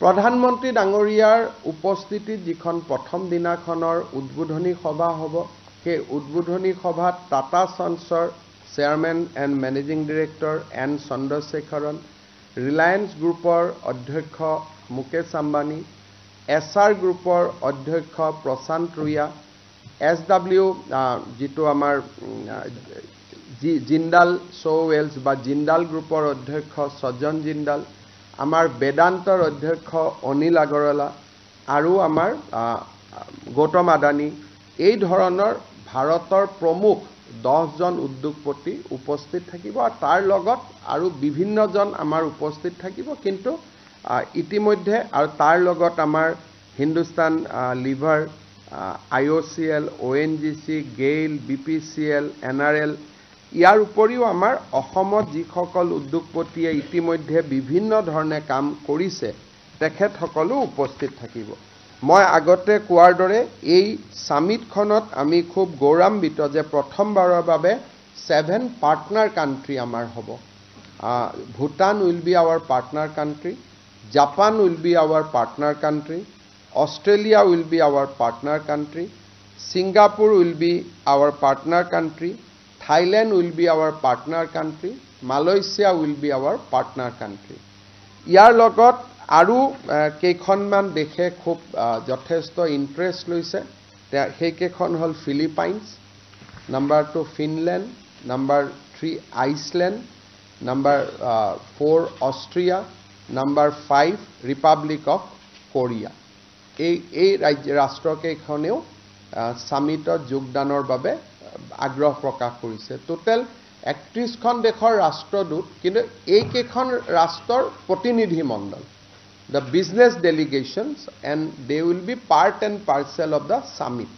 প্ৰধানমন্ত্ৰী ডাঙৰীয়াৰ উপস্থিতিত যিখন প্ৰথম দিনাখনৰ উদ্বোধনী সভা হ'ব, সেই উদ্বোধনী সভাত টাটা সন্সৰ chairman and managing director N Chandrasekaran, Reliance গ্ৰুপৰ অধ্যক্ষ মুকেশ আম্বানী, SR গ্ৰুপৰ অধ্যক্ষ প্ৰশান্ত ৰুয়া, SW যিটো আমাৰ জিন্দাল সোৱেলছ বা জিন্দাল গ্ৰুপৰ অধ্যক্ষ সজ্জন জিন্দাল, আমাৰ বেদান্তৰ অধ্যক্ষ অনিল আগৰৱালা আৰু আমাৰ গৌতম আদানী, এই ধৰণৰ ভাৰতৰ প্ৰমুখ 10জন উদ্যোগপতি উপস্থিত থাকিব। আৰু তাৰ লগত আৰু বিভিন্নজন আমাৰ উপস্থিত থাকিব। কিন্তু ইতিমধ্যে আৰু তাৰ লগত আমাৰ Hindustan Lever, IOCL, ONGC, GAIL, BPCL, NRL, ইয়াৰ উপৰিও আমাৰ অসমত যিসকল উদ্যোগপতিয়ে ইতিমধ্যে বিভিন্ন ধৰণে কাম কৰিছে তেখেতসকলো উপস্থিত থাকিব। মই আগতে কোৱাৰ দৰে এই সামিটখনত আমি খুব গৌৰৱান্বিত যে প্ৰথমবাৰৰ বাবে 7 পাৰ্টনাৰ কাণ্ট্ৰি আমাৰ হ'ব। Bhutan will be our partner country, Japan will be our partner country, Australia will be our partner country, Singapore will be our partner country, Thailand will be our partner country, Malaysia will be our partner country. ইয়াৰ লগত আৰু কেইখনমান দেশে খুব যথেষ্ট interest লৈছে। সেইকেইখন হ'ল Philippines, number 2 Finland, number 3 Iceland, number 4 Austria, number 5 Republic of Korea. এই ৰাষ্ট্ৰকেইখনেও সামিটত যোগদানৰ বাবে আগ্ৰহ প্ৰকাশ কৰিছে। টোটেল 31খন দেশৰ ৰাষ্ট্ৰদূত, কিন্তু এইকেইখন ৰাষ্ট্ৰৰ প্ৰতিনিধি মণ্ডল, the business delegations, and they will be part and parcel of the summit.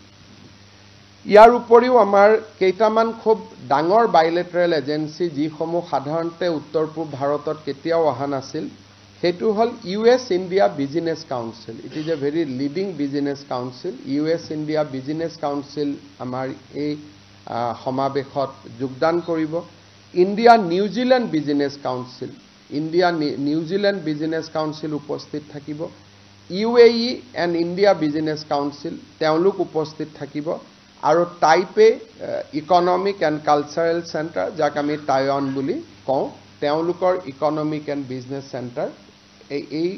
ইয়াৰ উপৰিও আমাৰ কেইটামান খুব ডাঙৰ বাইলেটাৰেল এজেঞ্চি যিসমূহ সাধাৰণতে উত্তৰ পূব ভাৰতত কেতিয়াও অহা নাছিল, সেইটো হ'ল US India Business Council. It is a very leading business council. US India Business Council আমাৰ এই সমাবেশত যোগদান কৰিব। India New Zealand business council, New Zealand business council উপস্থিত থাকিব। UAE and India business council তেওঁলোক উপস্থিত থাকিব। আৰু টাইপে ইকনমিক এণ্ড কালচাৰেল চেণ্টাৰ, যাক আমি টাইৱান বুলি কওঁ, তেওঁলোকৰ ইকনমিক এণ্ড বিজনেছ চেণ্টাৰ, এই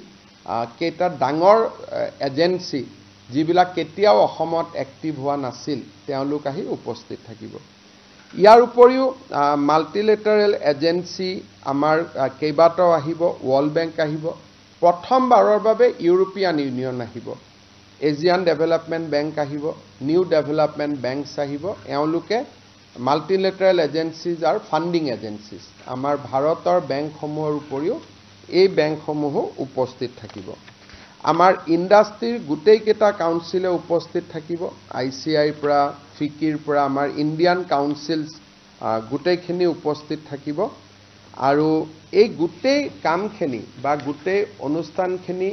কেইটা ডাঙৰ এজেঞ্চি যিবিলাক কেতিয়াও অসমত এক্টিভ হোৱা নাছিল, তেওঁলোক আহি উপস্থিত থাকিব। ইয়াৰ উপৰিও মাল্টিলেটাৰেল এজেঞ্চি আমাৰ কেইবাটাও আহিব। ৱৰ্ল্ড বেংক আহিব, প্ৰথমবাৰৰ বাবে ইউৰোপীয়ান ইউনিয়ন আহিব, এছিয়ান ডেভেলপমেণ্ট বেংক আহিব, নিউ ডেভেলপমেণ্ট বেংকছ আহিব। এওঁলোকে মাল্টিলেটাৰেল এজেঞ্চিজ আৰু ফাণ্ডিং এজেঞ্চিজ, আমাৰ ভাৰতৰ বেংকসমূহৰ উপৰিও এই বেংকসমূহো উপস্থিত থাকিব। আমাৰ ইণ্ডাষ্ট্ৰীৰ গোটেইকেইটা কাউন্সিলে উপস্থিত থাকিব। ICIৰ পৰা, ফিকিৰ পৰা আমাৰ ইণ্ডিয়ান কাউন্সিলছ গোটেইখিনি উপস্থিত থাকিব। আৰু এই গোটেই কামখিনি বা গোটেই অনুষ্ঠানখিনি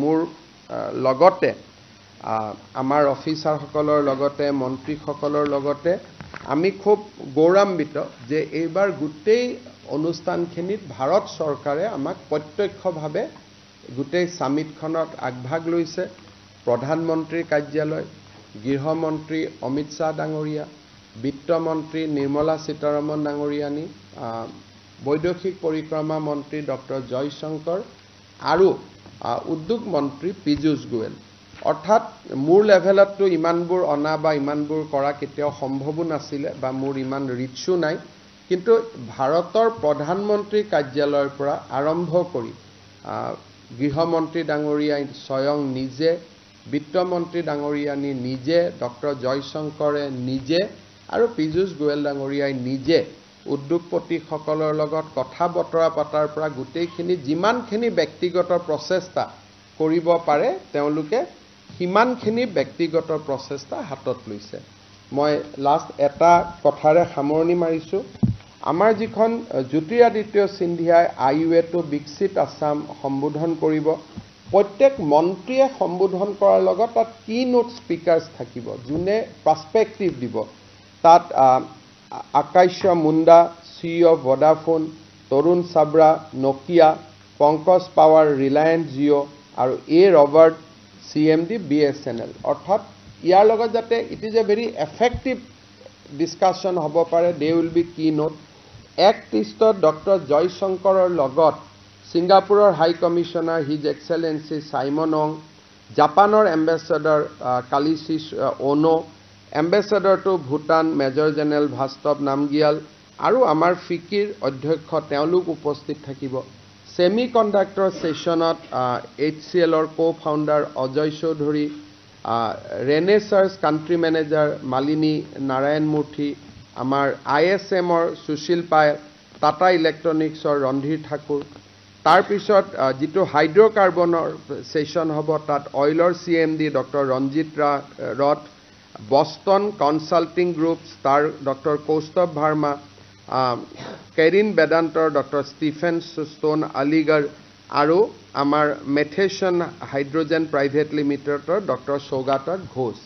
মোৰ লগতে আমাৰ অফিচাৰসকলৰ লগতে মন্ত্ৰীসকলৰ লগতে আমি খুব গৌৰৱান্বিত যে এইবাৰ গোটেই অনুষ্ঠানখিনিত ভাৰত চৰকাৰে আমাক প্ৰত্যক্ষভাৱে গোটেই সামিটখনত আগভাগ লৈছে। প্ৰধানমন্ত্ৰীৰ কাৰ্যালয়, গৃহমন্ত্ৰী অমিত শ্বাহ ডাঙৰীয়া, বিত্তমন্ত্ৰী নিৰ্মলা সীতাৰমণ ডাঙৰীয়ানী, বৈদেশিক পৰিক্ৰমা মন্ত্ৰী ডক্টৰ জয়শংকৰ আৰু উদ্যোগ মন্ত্ৰী পীযুষ গোৱেল। অৰ্থাৎ মোৰ লেভেলততো ইমানবোৰ অনা বা ইমানবোৰ কৰা কেতিয়াও সম্ভৱো নাছিলে বা মোৰ ইমান ৰিচো নাই, কিন্তু ভাৰতৰ প্ৰধানমন্ত্ৰী কাৰ্যালয়ৰ পৰা আৰম্ভ কৰি গৃহমন্ত্ৰী ডাঙৰীয়াই স্বয়ং নিজে, বিত্তমন্ত্ৰী ডাঙৰীয়ানী নিজে, ডক্টৰ জয়শংকৰে নিজে আৰু পীযুষ গোয়েল ডাঙৰীয়াই নিজে উদ্যোগপতিসকলৰ লগত কথা বতৰা পতাৰ পৰা গোটেইখিনি যিমানখিনি ব্যক্তিগত প্ৰচেষ্টা কৰিব পাৰে তেওঁলোকে সিমানখিনি ব্যক্তিগত প্ৰচেষ্টা হাতত লৈছে। মই লাষ্ট এটা কথাৰে সামৰণি মাৰিছোঁ। আমাৰ যিখন জ্যোতিৰাদিত্য সিন্ধিয়াই আইৱেটো বিকশিত আছাম সম্বোধন কৰিব, প্ৰত্যেক মন্ত্ৰীয়ে সম্বোধন কৰাৰ লগত তাত কি নোট স্পিকাৰ্ছ থাকিব, যোনে পাৰ্সপেক্টিভ দিব। তাত Akshaya Munda, CEO Vodafone, Tarun Chhabra, Nokia, Pankaj Pawar, Reliance Jio' আৰু ৰবাৰ্ট, CMD BSNL। অৰ্থাৎ ইয়াৰ লগত যাতে it is a very effective discussion হ'ব পাৰে, they will be keynote. Act ইষ্টত ডক্টৰ জয়শংকৰৰ লগত ছিংগাপুৰৰ high commissioner his excellency Simon Ong, জাপানৰ এম্বেচাডৰ কালিচিছ Ono, ambassador to Bhutan major general ভাস্তৱ নামগিয়াল আৰু আমাৰ ফিকিৰ অধ্যক্ষ তেওঁলোক উপস্থিত থাকিব। ছেমি কণ্ডাক্টৰ ছেশ্যনত HCLৰ কো-ফাউণ্ডাৰ অজয় চৌধুৰী, ৰেনেচাৰ্ছ কাণ্ট্ৰি মেনেজাৰ মালিনী নাৰায়ণ মূৰ্তি, আমাৰ ISMৰ সুশীল পায়, টাটা ইলেক্ট্ৰনিক্সৰ ৰন্ধীৰ ঠাকুৰ। তাৰপিছত যিটো হাইড্ৰ'কাৰ্বনৰ ছেশ্যন হ'ব তাত অইলৰ CMD ডক্টৰ ৰঞ্জিত ৰথ, বষ্টন কনচাল্টিং গ্ৰুপছ তাৰ ডক্টৰ কৌস্তভ ভাৰ্মা, কেৰিন বেদান্তৰ ডক্টৰ ষ্টিফেন ষ্টোন আলিগড় আৰু আমাৰ মেথেছন হাইড্ৰজেন প্ৰাইভেট লিমিটেডৰ ডক্টৰ সৌগাতা ঘোষ।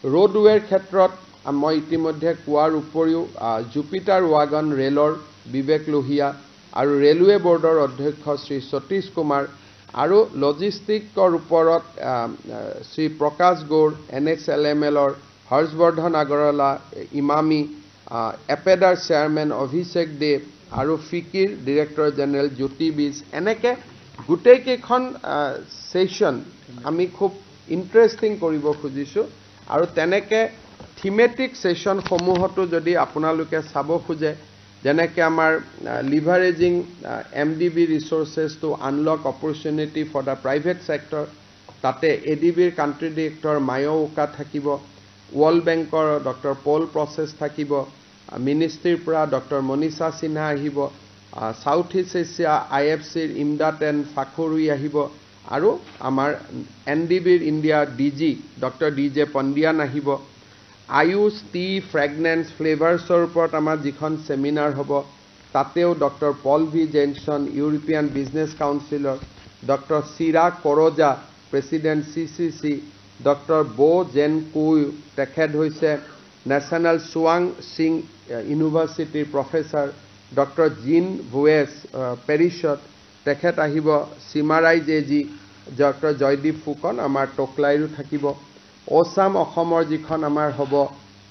ৰোডৱেৰ ক্ষেত্ৰত মই ইতিমধ্যে কোৱাৰ উপৰিও জুপিটাৰ ৱাগন ৰেলৰ বিবেক লোহিয়া আৰু ৰেলৱে বৰ্ডৰ অধ্যক্ষ শ্ৰী সতীশ কুমাৰ আৰু লজিষ্টিকৰ ওপৰত শ্ৰী প্ৰকাশ গৌড়, NXLMLৰ হৰ্ষবৰ্ধন আগৰৱালা, ইমামী, এপেডাৰ চেয়াৰমেন অভিষেক দেৱ আৰু ফিকিৰ ডিৰেক্টৰ জেনেৰেল জ্যোতি বিজ। এনেকৈ গোটেইকেইখন ছেশ্যন আমি খুব ইণ্টাৰেষ্টিং কৰিব খুজিছোঁ আৰু তেনেকৈ থিমেটিক ছেশ্যনসমূহতো যদি আপোনালোকে চাব খোজে, যেনেকৈ আমাৰ leveraging MDB resources to unlock opportunity for the private sector, তাতে ADBৰ কাণ্ট্ৰি ডিৰেক্টৰ মায় ওকা থাকিব, ৱৰ্ল্ড বেংকৰ ডক্টৰ পল প্ৰচেছ থাকিব, মিনিষ্ট্ৰীৰ পৰা ডক্টৰ মনীষা সিনহা আহিব, সাউথ ইষ্ট এছিয়া IFCৰ ইমদাদ এন ফাখৰুই আহিব আৰু আমাৰ NDBৰ India DG doctor DJ Pandian আহিব। আয়ুষ, টি, ফ্ৰেগনেন্স, ফ্লেভাৰ্ছৰ ওপৰত আমাৰ যিখন ছেমিনাৰ হ'ব তাতেও doctor Paul V Jensen, European business কাউন্সিলৰ, doctor Chirag Karja, president CCC, doctor Bo Jen কুই, তেখেত হৈছে নেশ্যনেল চুৱাং সিং ইউনিভাৰ্চিটিৰ প্ৰফেচাৰ, ডক্টৰ জিন ভুৱেছ পেৰিছত, তেখেত আহিব, চিমাৰাই জেজি, ডক্টৰ জয়দীপ ফুকন আমাৰ টোকলাইৰো থাকিব। অসাম অসমৰ যিখন আমাৰ হ'ব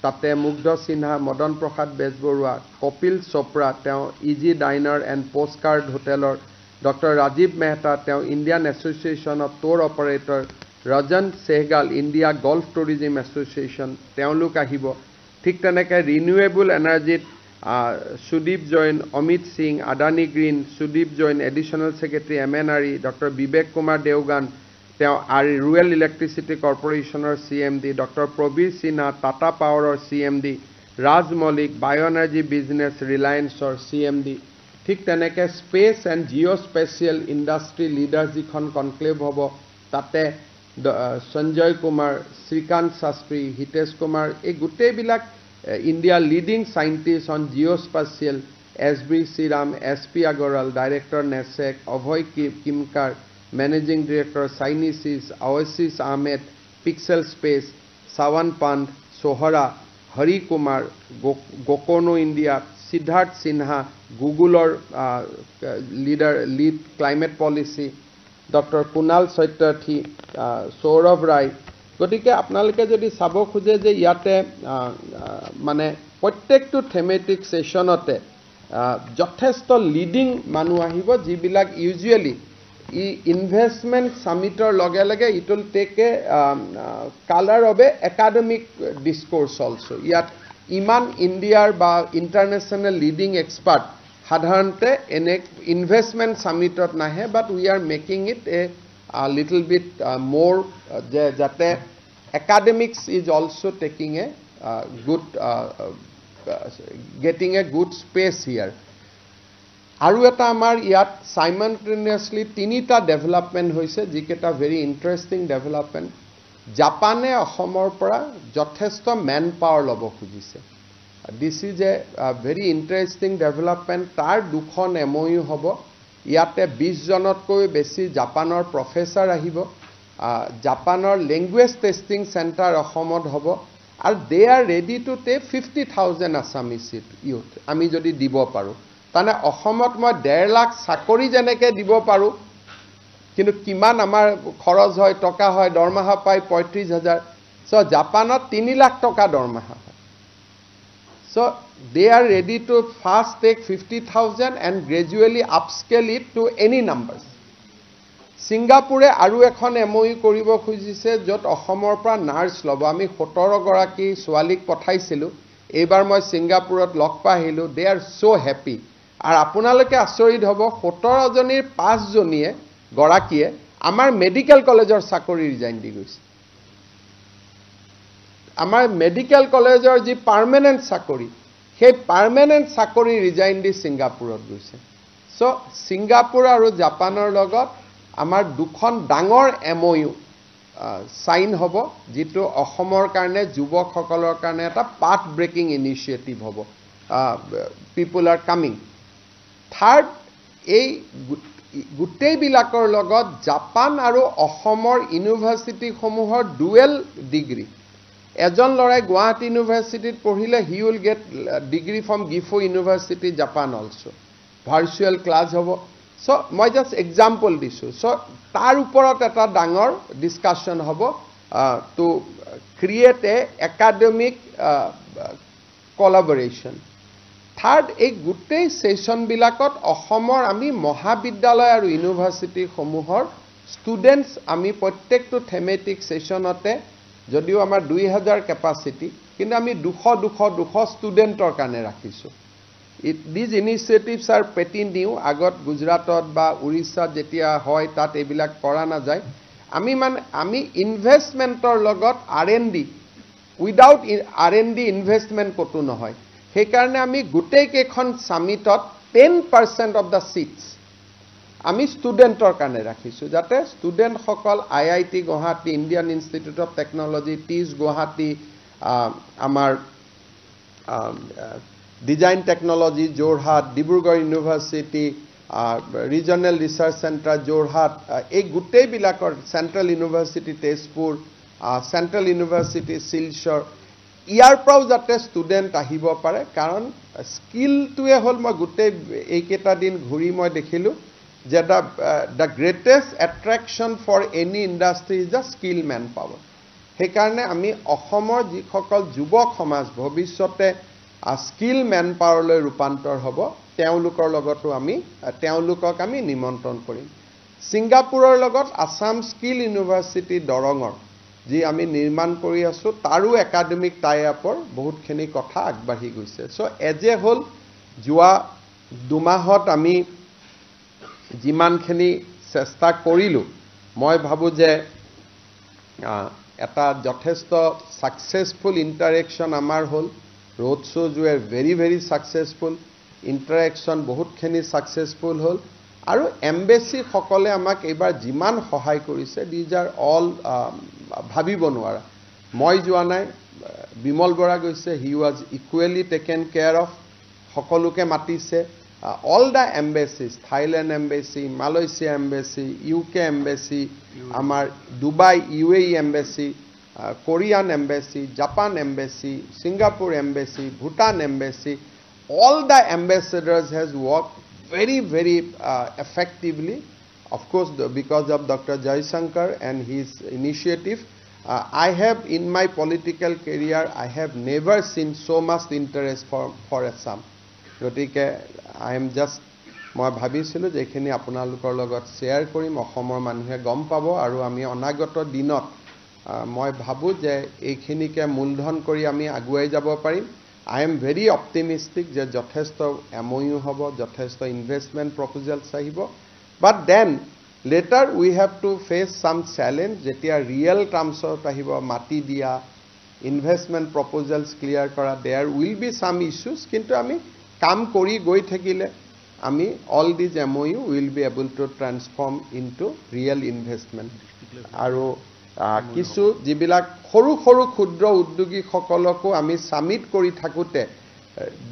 তাতে মুগ্ধ সিনহা, মদন প্ৰসাদ বেজবৰুৱা, কপিল চোপ্ৰা, তেওঁ ইজি ডাইনাৰ এণ্ড পোষ্টকাৰ্ড হোটেলৰ, ডক্টৰ ৰাজীৱ মেহতা, তেওঁ Indian association of tour operator, Rajan Sehgal, India golf tourism association, তেওঁলোক আহিব। ঠিক তেনেকৈ ৰিনিউৱেবল এনাৰ্জিত Sudeep Jain, Amit Singh, Adani green, Sudeep Jain, additional secretary MNRE, doctor Vivek Kumar Deogan, তেওঁ ৰুৰেল ইলেক্ট্ৰিচিটি কৰ্পৰেশ্যনৰ CMD, ডক্টৰ প্ৰবীৰ সিনহা, টাটা পাৱাৰৰ CMD, ৰাজ মলিক, বায়' এনাৰ্জি বিজনেছ ৰিলায়েন্সৰ CMD। ঠিক তেনেকৈ space and Jio' special industry leaders যিখন কনক্লেভ হ'ব তাতে সঞ্জয় কুমাৰ, শ্ৰীকান্ত শাস্ত্ৰী, হিতেশ কুমাৰ, এই গোটেইবিলাক India leading scientist on geospatial, SB Shriram, SP Agarwal, director NESAC, Abhay Kimkar, managing director চাইনিচিছ, অৱশিষ আহমেদ, পিক্সেল স্পেচ, চাৱান পাণ্ড, সোহৰা, হৰি কুমাৰ, গোকৰ্ণ ইণ্ডিয়া, সিদ্ধাৰ্থ সিনহা, গুগলৰ lead climate policy, doctor Kunal Satyarthi, Saurabh Rai. গতিকে আপোনালোকে যদি চাব খোজে যে ইয়াতে মানে প্ৰত্যেকটো থেমেটিক ছেশ্যনতে যথেষ্ট লিডিং মানুহ আহিব, যিবিলাক ইউজুৱেলি ইনভেষ্টমেণ্ট সামিটৰ লগে লগে it will take a colour of a academic discourse also. ইয়াত ইমান ইণ্ডিয়াৰ বা ইণ্টাৰনেশ্যনেল লিডিং এক্সপাৰ্ট সাধাৰণতে এনে ইনভেষ্টমেণ্ট সামিটত নাহে but we are making it a little bit more যাতে academics is also taking a good getting a good space here আৰু এটা আমাৰ ইয়াত সাইমলটেনিয়াছলি তিনিটা ডেভেলপমেণ্ট হৈছে যিকেইটা ভেৰি ইণ্টাৰেষ্টিং ডেভেলপমেণ্ট জাপানে অসমৰ পৰা যথেষ্ট মেন পাৱাৰ ল'ব খুজিছে দিছ is a very interesting development তাৰ দুখন MOU হ'ব ইয়াতে 20 জনতকৈ বেছি জাপানৰ প্ৰফেচাৰ আহিব জাপানৰ লেংগুৱেজ টেষ্টিং চেণ্টাৰ অসমত হ'ব আৰু they are ready to take 50,000 Assamese youth আমি যদি দিব পাৰোঁ তানে অসমত মই 1.5 লাখ চাকৰি যেনেকৈ দিব পাৰোঁ কিন্তু কিমান আমাৰ খৰচ হয় টকা হয় দৰমহা পায় 35,000 সো জাপানত 3 লাখ টকা দৰমহা হয় so they are ready to first take 50,000 and gradually upscale it to any numbers সিংগাপুৰে আৰু এখন MOU কৰিব খুজিছে য'ত অসমৰ পৰা নাৰ্ছ ল'ব আমি 17 গৰাকী ছোৱালীক পঠাইছিলোঁ এইবাৰ মই সিংগাপুৰত লগ পাই আহিলোঁ they are so happy আৰু আপোনালোকে আচৰিত হ'ব 17 জনীৰ 5 জনীয়ে গৰাকীয়ে আমাৰ মেডিকেল কলেজৰ চাকৰি ৰিজাইন দি গৈছে আমাৰ মেডিকেল কলেজৰ যি পাৰ্মানেন্ট চাকৰি সেই পাৰ্মানেন্ট চাকৰি ৰিজাইন দি সিংগাপুৰত গৈছে সো সিংগাপুৰ আৰু জাপানৰ লগত আমাৰ দুখন ডাঙৰ MOU সাইন হ'ব যিটো অসমৰ কাৰণে যুৱকসকলৰ কাৰণে এটা পাথ ব্ৰেকিং ইনিচিয়েটিভ হ'ব পিপল আৰ কামিং থাৰ্ড এই গোটেইবিলাকৰ লগত জাপান আৰু অসমৰ ইউনিভাৰ্চিটিসমূহৰ ডুৱেল ডিগ্ৰী এজন লৰাই গুৱাহাটী ইউনিভাৰ্চিটিত পঢ়িলে he will get degree from Gifu university Japan also virtual class হ'ব সো মই জাষ্ট এক্সাম্পল দিছোঁ সো তাৰ ওপৰত এটা ডাঙৰ ডিছকাশ্যন হ'ব টু ক্ৰিয়েট এ একাডেমিক কলাবৰেশ্যন থাৰ্ড এই গোটেই সেশনবিলাকত অসমৰ আমি মহাবিদ্যালয় আৰু ইউনিভাৰ্চিটিসমূহৰ ষ্টুডেণ্টছ আমি প্ৰত্যেকটো থেমেটিক সেশনতে যদিও আমাৰ 2000 কেপাচিটি কিন্তু আমি 200 ষ্টুডেণ্টৰ কাৰণে ৰাখিছোঁ these initiatives are pretty new আগত গুজৰাটত বা উৰিষ্যাত যেতিয়া হয় তাত এইবিলাক কৰা নাযায় আমি ইনভেষ্টমেণ্টৰ লগত R&D উইদাউট R&D ইনভেষ্টমেণ্ট কতো নহয় সেইকাৰণে আমি গোটেই কেইখন সামিটত 10% অফ দ্য সিটস আমি ষ্টুডেণ্টৰ কাৰণে ৰাখিছোঁ যাতে ষ্টুডেণ্টসকল IIT Guwahati Indian Institute of Technology TISS Guwahati আমাৰ design technology Jorhat Dibrugarh university regional research center Jorhat এই গোটেইবিলাকৰ central university Tezpur central university Silchar ইয়াৰ পৰাও যাতে ষ্টুডেণ্ট আহিব পাৰে কাৰণ স্কিলটোৱে হ'ল মই গোটেই এইকেইটা দিন ঘূৰি মই দেখিলোঁ যে the greatest attraction for any industry is the skill man power সেইকাৰণে আমি অসমৰ যিসকল যুৱক সমাজ ভৱিষ্যতে স্কিল মেন পাৱাৰলৈ ৰূপান্তৰ হ'ব তেওঁলোকৰ লগতো তেওঁলোকক আমি নিমন্ত্ৰণ কৰিম সিংগাপুৰৰ লগত আসাম স্কিল ইউনিভাৰ্চিটি দৰঙৰ যি আমি নিৰ্মাণ কৰি আছোঁ তাৰো একাডেমিক টাই আপৰ বহুতখিনি কথা আগবাঢ়ি গৈছে সো এজ এ হোল যোৱা 2 মাহত আমি যিমানখিনি চেষ্টা কৰিলোঁ মই ভাবোঁ যে এটা যথেষ্ট সাকসেসফুল ইণ্টাৰেকশ্যন আমাৰ হ'ল road shows were very successful interaction বহুতখিনি successful হল আৰু এমবেসি সকলে আমাক এবাৰ যিমান সহায় কৰিছে these are all ভাবিব নোৱাৰা মই যোৱা নাই বিমল বৰা গৈছে he was equally taken care of সকলোকে মাতিছে all the embassies Thailand embassy Malaysia embassy UK embassy আমাৰ Dubai UAE embassy Korean embassy, Japan embassy, Singapore embassy, Bhutan embassy, all the ambassadors has worked very effectively. Of course, because of Dr. Jaishankar and his initiative, I have in my political career, I have never seen so much interest for Assam. Gotike, I am just মই ভাবিছিলোঁ যে এইখিনি আপোনালোকৰ লগত share কৰিম অসমৰ মানুহে গম পাব আৰু আমি অনাগত দিনত মই ভাবোঁ যে এইখিনিকে মূলধন কৰি আমি আগুৱাই যাব পাৰিম I am very optimistic যে যথেষ্ট MOU হ'ব, যথেষ্ট investment proposals আহিব, but then later we have to face some challenge যেতিয়া real terms আহিব, মাটি দিয়া, investment proposals clear কৰা, there will be some issues, কিন্তু আমি কাম কৰি গৈ থাকিলে আমি all these MOU will be able to transform into real investment. আৰু কিছু যিবিলাক সৰু সৰু ক্ষুদ্ৰ উদ্যোগীসকলকো আমি সামিট কৰি থাকোতে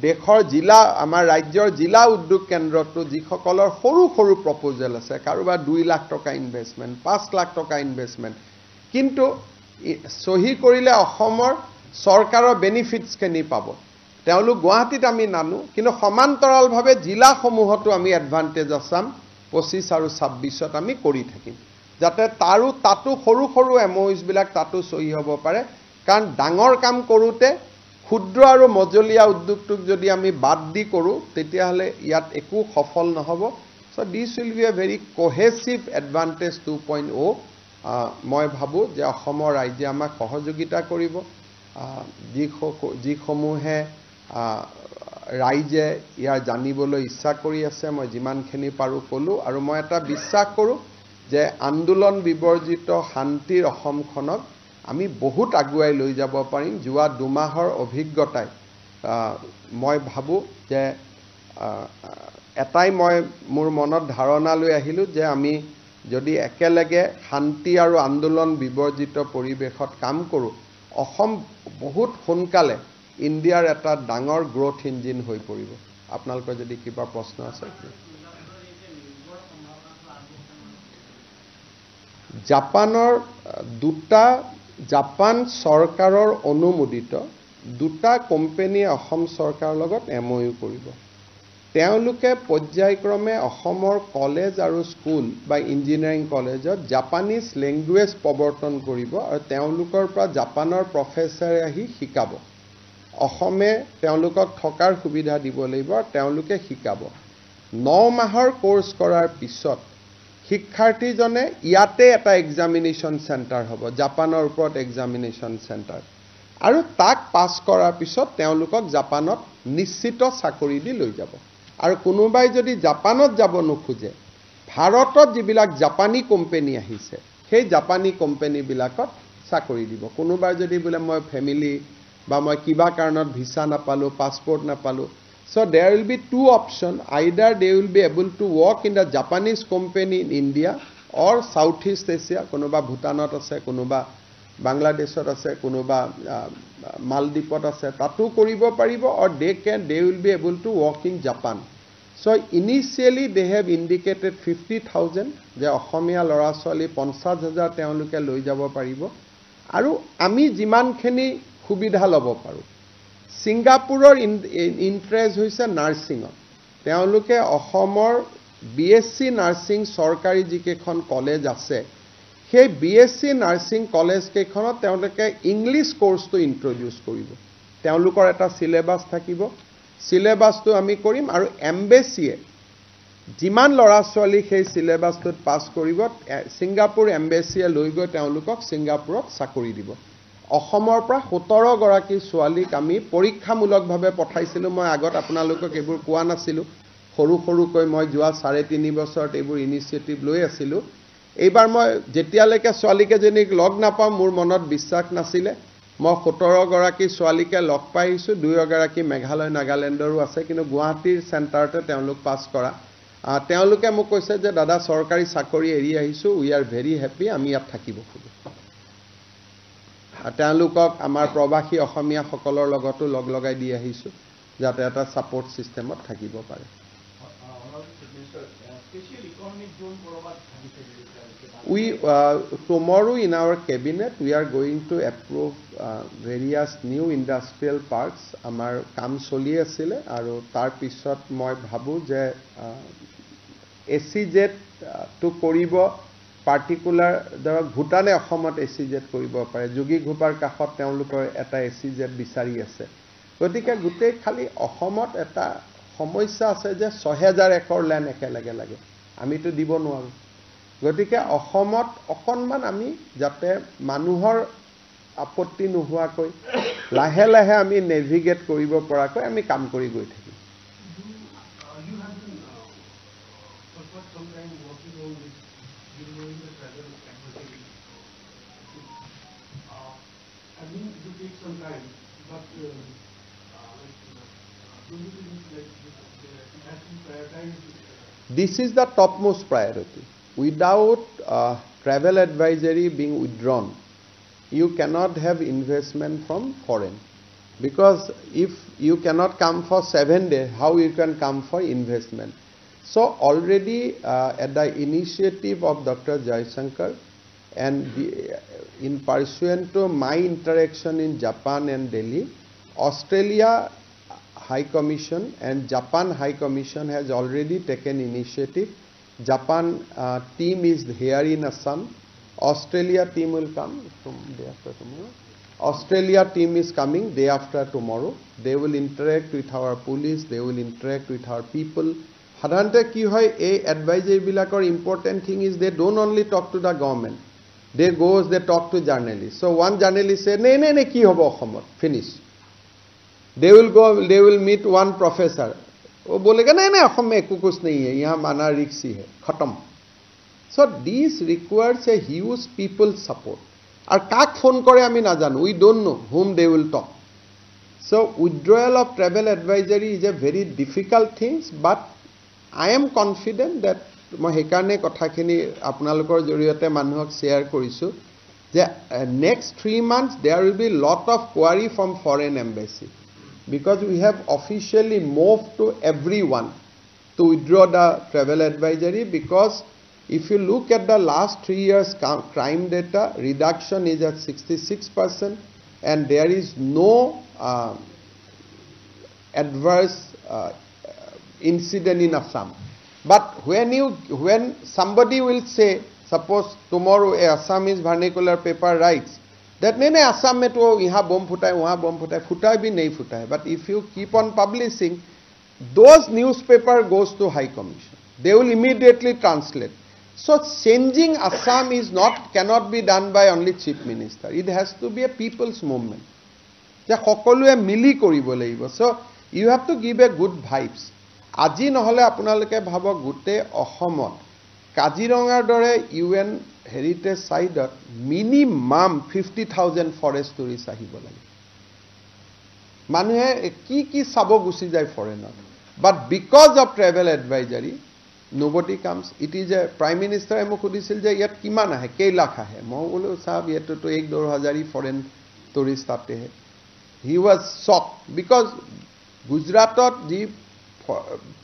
দেশৰ জিলা আমাৰ ৰাজ্যৰ জিলা উদ্যোগ কেন্দ্ৰটো যিসকলৰ সৰু সৰু প্ৰপ'জেল আছে, কাৰোবাৰ 2 লাখ টকা ইনভেষ্টমেণ্ট, 5 লাখ টকা ইনভেষ্টমেণ্ট, কিন্তু সহি কৰিলে অসমৰ চৰকাৰৰ বেনিফিটছখিনি পাব। তেওঁলোক গুৱাহাটীত আমি নানো, কিন্তু সমান্তৰালভাৱে জিলাসমূহতো আমি এডভান্টেজ আছাম 25 আৰু 26ত আমি কৰি থাকিম, যাতে তাতো সৰু সৰু MOUs বিলাক তাতো সহি হ'ব পাৰে। কাৰণ ডাঙৰ কাম কৰোতে ক্ষুদ্ৰ আৰু মজলীয়া উদ্যোগটোক যদি আমি বাদ দি কৰোঁ তেতিয়াহ'লে ইয়াত একো সফল নহ'ব। So this will be a very cohesive advantage 2.0. মই ভাবোঁ যে অসমৰ ৰাজ্যে আমাক সহযোগিতা কৰিব, যিসমূহে ৰাইজে ইয়াৰ জানিবলৈ ইচ্ছা কৰি আছে, মই যিমানখিনি পাৰোঁ ক'লোঁ। আৰু মই এটা বিশ্বাস কৰোঁ যে আন্দোলন বিবৰ্জিত শান্তিৰ অসমখনক আমি বহুত আগুৱাই লৈ যাব পাৰিম। যোৱা 2 মাহৰ অভিজ্ঞতাই মই ভাবোঁ যে এটাই মই মোৰ মনত ধাৰণা লৈ আহিলোঁ যে আমি যদি একেলগে শান্তি আৰু আন্দোলন বিবৰ্জিত পৰিৱেশত কাম কৰোঁ, অসম বহুত সোনকালে ইণ্ডিয়াৰ এটা ডাঙৰ গ্ৰোথ ইঞ্জিন হৈ পৰিব। আপোনালোকৰ যদি কিবা প্ৰশ্ন আছে। জাপান চৰকাৰৰ অনুমোদিত 2টা কোম্পানীয়ে অসম চৰকাৰৰ লগত MOU কৰিব। তেওঁলোকে পৰ্যায়ক্ৰমে অসমৰ কলেজ আৰু স্কুল বা ইঞ্জিনিয়াৰিং কলেজত জাপানীজ লেংগুৱেজ প্ৰৱৰ্তন কৰিব আৰু তেওঁলোকৰ পৰা জাপানৰ প্ৰফেচাৰ আহি শিকাব। অসমে তেওঁলোকক থকাৰ সুবিধা দিব লাগিব আৰু তেওঁলোকে শিকাব। 9 মাহৰ কোৰ্স কৰাৰ পিছত শিক্ষাৰ্থীজনে ইয়াতে এটা এক্সামিনেশ্যন চেণ্টাৰ হ'ব, জাপানৰ ওপৰত এক্সামিনেশ্যন চেণ্টাৰ, আৰু তাক পাছ কৰাৰ পিছত তেওঁলোকক জাপানত নিশ্চিত চাকৰি দি লৈ যাব। আৰু কোনোবাই যদি জাপানত যাব নোখোজে, ভাৰতত যিবিলাক জাপানী কোম্পানী আহিছে সেই জাপানী কোম্পানীবিলাকত চাকৰি দিব। কোনোবাই যদি বোলে মই ফেমিলি বা মই কিবা কাৰণত ভিসা নাপালোঁ, পাছপোৰ্ট নাপালোঁ, so there will be 2 options. Either they will be able to work in the Japanese company in India or Southeast Asia, কোনোবা ভূটানত আছে, কোনোবা বাংলাদেশত আছে, কোনোবা মালদ্বীপত আছে, তাতো কৰিব পাৰিব, or they will be able to work in Japan. So initially they have indicated 50,000 যে অসমীয়া ল'ৰা ছোৱালী 50,000 তেওঁলোকে লৈ যাব পাৰিব। আৰু আমি যিমানখিনি সুবিধা ল'ব পাৰোঁ। ছিংগাপুৰৰ ইণ্টাৰেষ্ট হৈছে নাৰ্ছিঙত। তেওঁলোকে অসমৰ BSc নাৰ্ছিং চৰকাৰী যিকেইখন কলেজ আছে, সেই BSc নাৰ্ছিং কলেজ কেইখনত তেওঁলোকে ইংলিছ কোৰ্সটো ইন্ট্ৰডিউস কৰিব। তেওঁলোকৰ এটা সিলেবাস থাকিব, সিলেবাসটো আমি কৰিম, আৰু এমবেচিয়ে যিমান ল'ৰা ছোৱালী সেই সিলেবাসটোত পাছ কৰিব, ছিংগাপুৰ এমবেচিয়ে লৈ গৈ তেওঁলোকক ছিংগাপুৰত চাকৰি দিব। অসমৰ পৰা 17 গৰাকী ছোৱালীক আমি পৰীক্ষামূলকভাৱে পঠাইছিলোঁ। মই আগত আপোনালোকক এইবোৰ কোৱা নাছিলোঁ, সৰুকৈ মই যোৱা 3.5 বছৰত এইবোৰ ইনিচিয়েটিভ লৈ আছিলোঁ। এইবাৰ মই যেতিয়ালৈকে ছোৱালীকেইজনীক লগ নাপাওঁ মোৰ মনত বিশ্বাস নাছিলে। মই 17 গৰাকী ছোৱালীকে লগ পাই আহিছোঁ। 2 গৰাকী মেঘালয় নাগালেণ্ডৰো আছে, কিন্তু গুৱাহাটীৰ চেণ্টাৰতে তেওঁলোক পাছ কৰা। তেওঁলোকে মোক কৈছে যে দাদা চৰকাৰী চাকৰি এৰি আহিছোঁ, উই আৰ ভেৰি হেপী, আমি ইয়াত থাকিব খোজোঁ। তেওঁলোকক আমাৰ প্ৰবাসী অসমীয়াসকলৰ লগতো লগ লগাই দি আহিছোঁ, যাতে এটা ছাপোৰ্ট ছিষ্টেমত থাকিব পাৰে। Tomorrow in our cabinet we are going to approve various new industrial parks. আমাৰ কাম চলি আছিলে, আৰু তাৰ পিছত মই ভাবোঁ যে SEZ টো কৰিব। পাৰ্টিকুলাৰ ধৰক ভূটানে অসমত SEZ কৰিব পাৰে, যোগীঘোপাৰ কাষত তেওঁলোকৰ এটা SEZ বিচাৰি আছে। গতিকে গোটেই খালি অসমত এটা সমস্যা আছে যে 6000 একৰ লেণ্ড একেলগে লাগে, আমিতো দিব নোৱাৰোঁ। গতিকে অসমত অকণমান আমি যাতে মানুহৰ আপত্তি নোহোৱাকৈ লাহে লাহে আমি নেভিগেট কৰিব পৰাকৈ আমি কাম কৰি গৈ থাকিম। This is the topmost priority. Without travel advisory being withdrawn, you cannot have investment from foreign. Because if you cannot come for 7 days, how you can come for investment? So already at the initiative of Dr. Jaishankar and in pursuant to my interaction in Japan and Delhi, Australia High Commission and Japan High Commission has already taken initiative. Japan team is here in Assam. Australia team will come from day after tomorrow. Australia team is coming day after tomorrow. They will interact with our police. They will interact with our people. সাধাৰণতে কি হয় এই advisory বিলাকৰ important thing is they don't only talk to the government. They talk to journalists. So one journalist say ne ki hobo অসমত finish. They will meet one professor. वो बोलेगा नहीं असम में कुछ नहीं है, यहाँ माना रिक्सी है, खत्म. So this requires a huge people support. और काक फोन करे आमी ना जानो, we don't know whom they will talk. So withdrawal of travel advisory is a very difficult thing, but I am confident that মই হেকাৰণে কথাখিনি আপোনালোকৰ জৰিয়তে মানুহক শ্বেয়াৰ কৰিছো যে next 3 months there will be lot of query from foreign embassy. Because we have officially moved to everyone to withdraw the travel advisory, because if you look at the last 3 years crime data, reduction is at 66% and there is no adverse incident in Assam. But when somebody will say, suppose tomorrow a Assamese vernacular paper writes, that नहीं असम में तो यहाँ बम फुटाए वहाँ बम फुटाए फुटाए भी नहीं फुटाए, but if you keep on publishing, those newspaper goes to High Commission. They will immediately translate. So changing Assam cannot be done by only Chief Minister. It has to be a people's movement. যে সকলোৱে মিলি কৰিব লাগিব. So you have to give a good vibes. আজি নহলে আপোনালোকে ভাবক গুটে অসমত কাজিৰঙাৰ দৰে UN Heritage Site minimum 50,000 forest tourists আহিব লাগে. মানুহে কি চাব গুছি যায় ফৰেনত. But because of travel advisory, nobody comes. It is a Prime Minister মোক সুধিছিল যে ইয়াত কিমান আহে, কেই লাখ আহে. মই বোলো সাহেব ইয়াত তো 1-2 হাজাৰী ফৰেন টুৰিষ্ট আতে হে. He was shocked because গুজৰাটত যি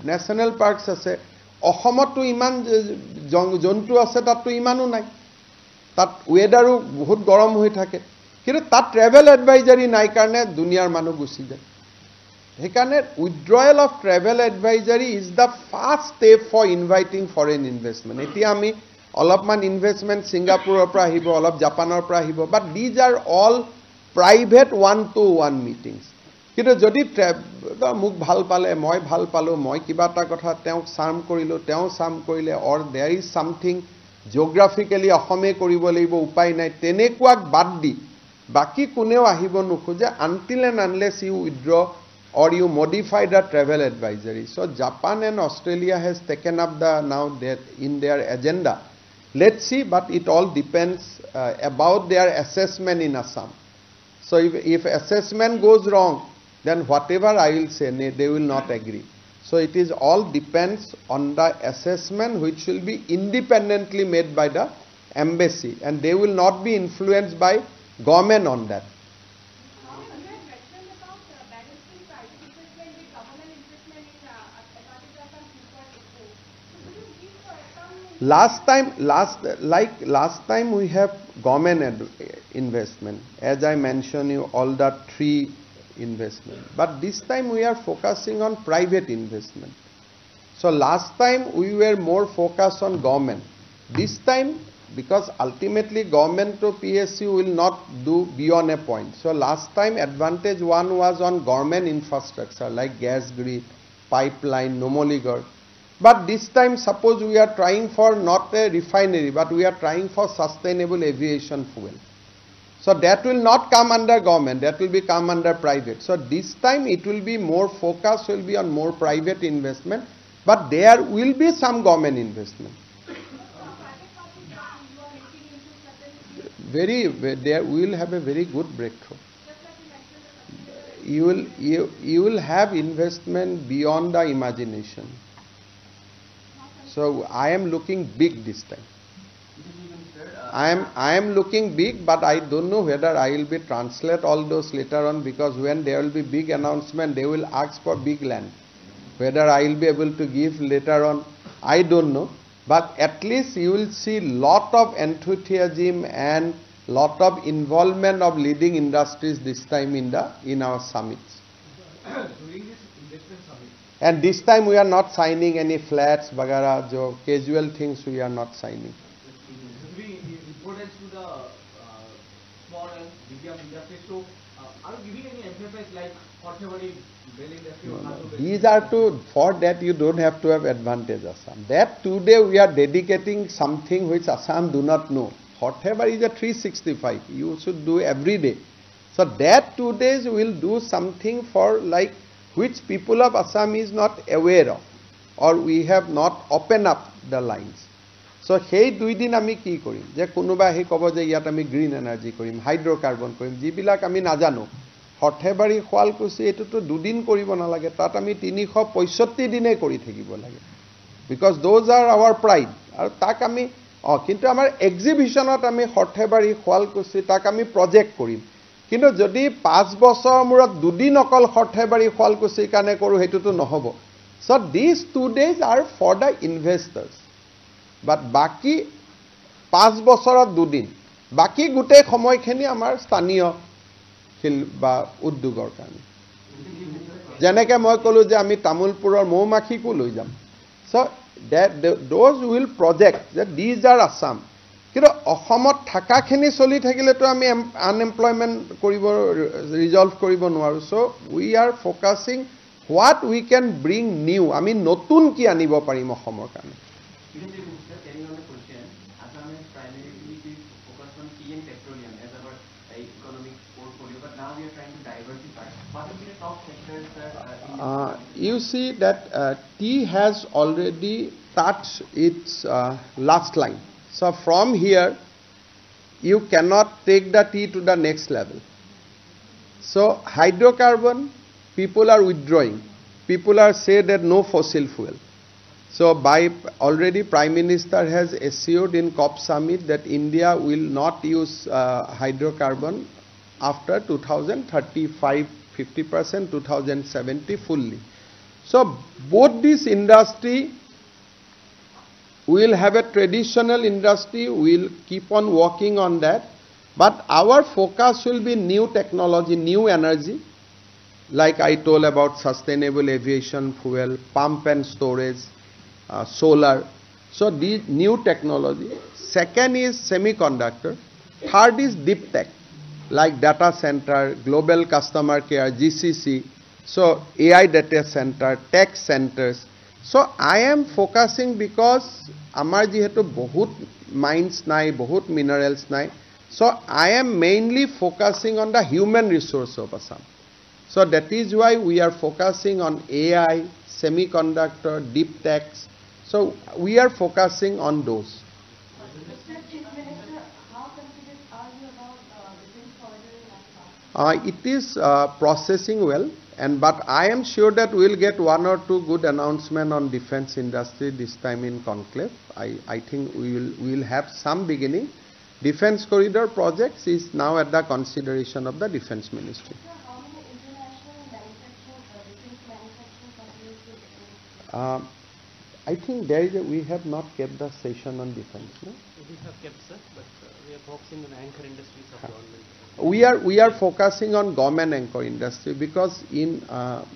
ন্যাশনাল পাৰ্কস আছে, অসমতো ইমান জন্তু আছে, তাততো ইমানো নাই. তাত ওয়েদাৰো বহুত গৰম হৈ থাকে, কিন্তু তাত ট্ৰেভেল এডভাইজাৰী নাই কাৰণে দুনিয়াৰ মানুহ গুছি যায়. সেইকাৰণে withdrawal of travel advisory is the first step for inviting foreign investment. এতিয়া আমি অলপমান ইনভেষ্টমেণ্ট ছিংগাপুৰৰ পৰা আহিব, অলপ জাপানৰ পৰা আহিব, but these are all private 1-to-1 meetings. কিন্তু যদি মোক ভাল পালে, মই ভাল পালোঁ, মই কিবা এটা কথা তেওঁক চাৰ্ম কৰিলোঁ, তেওঁ চাৰ্ম কৰিলে, অৰ দেয়াৰ ইজ ছামথিং জিঅ'গ্ৰাফিকেলি অসমে কৰিব লাগিব, উপায় নাই, তেনেকুৱাক বাদ দি বাকি কোনেও আহিব নোখোজে until and unless you withdraw or you modify the travel advisory. So Japan and Australia has taken up now that in their agenda. Let's see, but it all depends about their assessment in Assam. So if assessment goes wrong, then whatever I will say, they will not agree. So it is all depends on the assessment, which will be independently made by the embassy, and they will not be influenced by government on that. Last time we have government investment, as I mentioned you all the 3 investment, but this time we are focusing on private investment. So last time we were more focused on government. This time, because ultimately government to PSU will not do beyond a point. So last time advantage 1 was on government infrastructure like gas grid, pipeline, Numaligarh. But this time suppose we are trying for not a refinery, but we are trying for sustainable aviation fuel. So that will not come under government, that will be come under private. So this time it will be more focus will be on more private investment, but there will be some government investment. There will have a very good breakthrough. You will have investment beyond the imagination. So I am looking big this time. I am looking big, but I don't know whether I will be translate all those later on, because when there will be big announcement, they will ask for big land. Whether I will be able to give later on, I don't know. But at least you will see lot of enthusiasm and lot of involvement of leading industries this time in our summits. During this investment summit. And this time we are not signing any flats, bagara, jo casual things we are not signing. Importance to the small and medium industries. So, are you giving any emphasis like Hortebari, rail industry or Khartoum? These are for that you don't have to have advantage Assam. That today we are dedicating something which Assam do not know. Hortebari is a 365. You should do every day. So that 2 days will do something for like which people of Assam is not aware of, or we have not opened up the lines. So সেই 2 দিন আমি কি কৰিম যে কোনোবা হে কব যে ইয়াত আমি গ্ৰীণ এনাৰ্জি কৰিম, হাইড্ৰকাৰ্বন কৰিম, যিবিলাক আমি নাজানো। হঠেবাৰী খোৱালকুছি এটোতো 2 দিন কৰিব নালাগে, তাত আমি 365 দিনে কৰি থাকিব লাগে, because those are our pride. আৰু তাক আমি কিন্তু আমাৰ এক্সিবিশনত আমি হঠেবাৰী খোৱালকুছি তাক আমি প্ৰজেক্ট কৰিম, কিন্তু যদি 5 বছৰ মূৰত 2 দিন অকল হঠেবাৰী খোৱালকুছিৰ কাৰণে কৰোঁ সেইটোতো নহব। So these 2 days are for the investors. But বাকি 5 বছৰত 2 দিন, বাকি গোটেই সময়খিনি আমাৰ স্থানীয় শিল বা উদ্যোগৰ কাৰণে। যেনেকৈ মই ক'লো যে আমি তামুলপুৰৰ মৌমাখিকো লৈ যাম। So those will project that these are Assam. কিন্তু অসমত থাকাখিনি চলি থাকিলেতো আমি আনএমপ্লয়মেণ্ট কৰিব ৰিজলভ কৰিব নোৱাৰো। So we are focusing what we can bring new. আমি নতুন কি আনিব পাৰিম অসমৰ কাৰণে। You see that tea has already touched its last line. So from here, you cannot take the tea to the next level. So hydrocarbon, people are withdrawing. People are saying that no fossil fuel. So by already Prime Minister has assured in COP summit that India will not use hydrocarbon after 2035, 50%, 2070 fully. So both this industry will have a traditional industry, will keep on working on that, but our focus will be new technology, new energy, like I told about sustainable aviation fuel, pump and storage, solar. So these new technology. Second is semiconductor. Third is deep tech, like data center, global customer care, GCC. So AI data center, tech centers. So I am focusing because amar jihetu bahut mines nai, bahut minerals nai. So I am mainly focusing on the human resource of Assam. So that is why we are focusing on AI, semiconductor, deep techs. So we are focusing on those. Mr. Chief Minister, how confident are you about defense corridor in Assam? It is processing well, but I am sure that we will get 1 or 2 good announcement on defense industry this time in conclave. I think we will have some beginning. Defense corridor projects is now at the consideration of the defense ministry. Sir, how many international defense manufacturing companies will defend? I think we have not kept the session on defense. No? We have kept, sir, but we are focusing on anchor industries of government. We are focusing on government anchor industry because in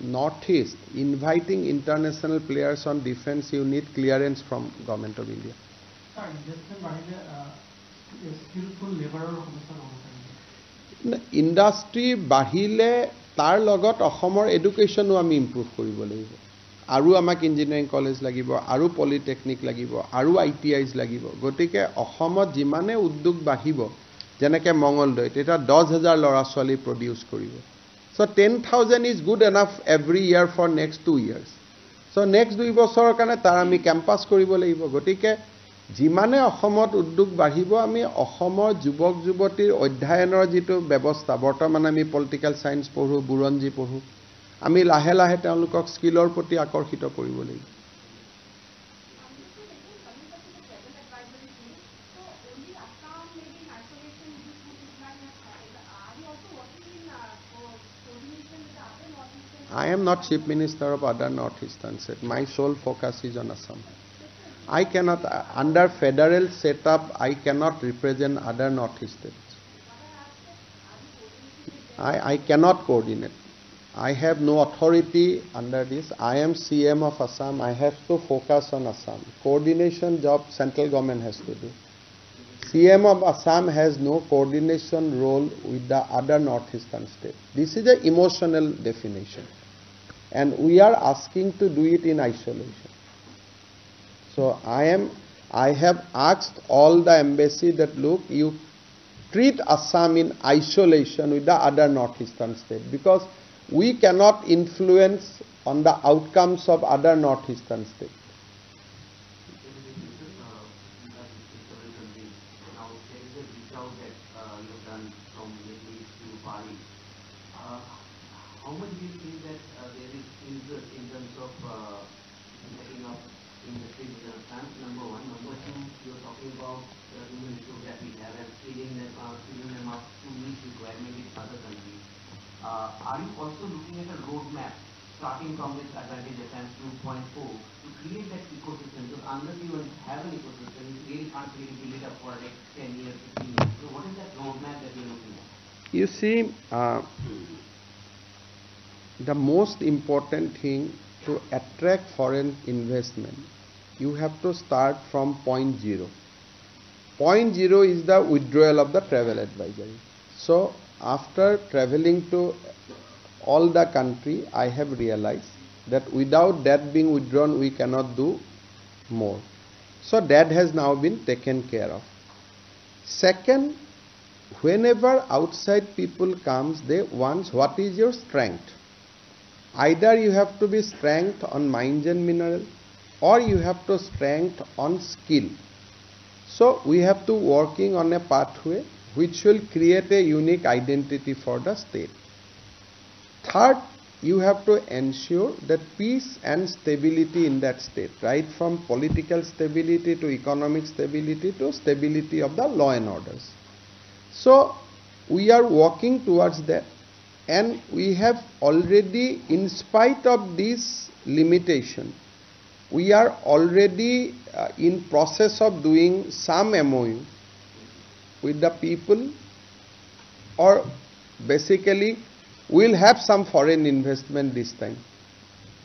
Northeast, inviting international players on defense, you need clearance from Government of India. Industry bahile tar logot Ohomor education ami improve koribo lagibo. Aru amak engineering college lagibo, aru polytechnic lagibo, aru ITIs lagibo. Gotike Ohomot jimane uddog bahibo, যেনেকৈ মঙলদৈত এটা 10,000 ল'ৰা ছোৱালী produce কৰিব so 10,000 is good enough every year for next 2 years so next 2 বছৰৰ কাৰণে তাৰ আমি কেম্পাছ কৰিব লাগিব গতিকে যিমানে অসমত উদ্যোগ বাঢ়িব আমি অসমৰ যুৱক যুৱতীৰ অধ্যয়নৰ যিটো ব্যৱস্থা বৰ্তমান আমি পলিটিক্যাল সায়েন্স পঢ়ো বুৰঞ্জী পঢ়ো আমি লাহে লাহে তেওঁলোকক স্কিলৰ প্ৰতি আকৰ্ষিত কৰিব লাগিব I am not Chief Minister of other Northeastern states. My sole focus is on Assam. I cannot, under federal setup, I cannot represent other Northeast states. I cannot coordinate. I have no authority under this. I am CM of Assam. I have to focus on Assam. Coordination job central government has to do. CM of Assam has no coordination role with the other Northeastern states. This is an emotional definition. And we are asking to do it in isolation. So I have asked all the embassy that look, you treat Assam in isolation with the other Northeastern states because we cannot influence on the outcomes of other Northeastern states. How much do you think that there is interest in terms of setting up industries in Assam? Number one. Number two, you are talking about the human resource that we have and scaling them up to meet requirement in other countries. Are you also looking at a roadmap starting from this Advantage Assam 2.0 to create that ecosystem? Because unless you have an ecosystem, you really can't really build it up for the next 10 years, 15 years. So what is that roadmap that you are looking at? You see, the most important thing to attract foreign investment, you have to start from point zero. Point zero is the withdrawal of the travel advisory. So after traveling to all the country, I have realized that without that being withdrawn, we cannot do more. So that has now been taken care of. Second, whenever outside people comes, they want what is your strength. Either you have to be strength on mines and mineral or you have to strength on skill. So we have to working on a pathway which will create a unique identity for the state. Third, you have to ensure that peace and stability in that state, right from political stability to economic stability to stability of the law and orders. So we are working towards that. And we have already, in spite of this limitation, we are already in process of doing some MOU with the people, or basically we'll have some foreign investment this time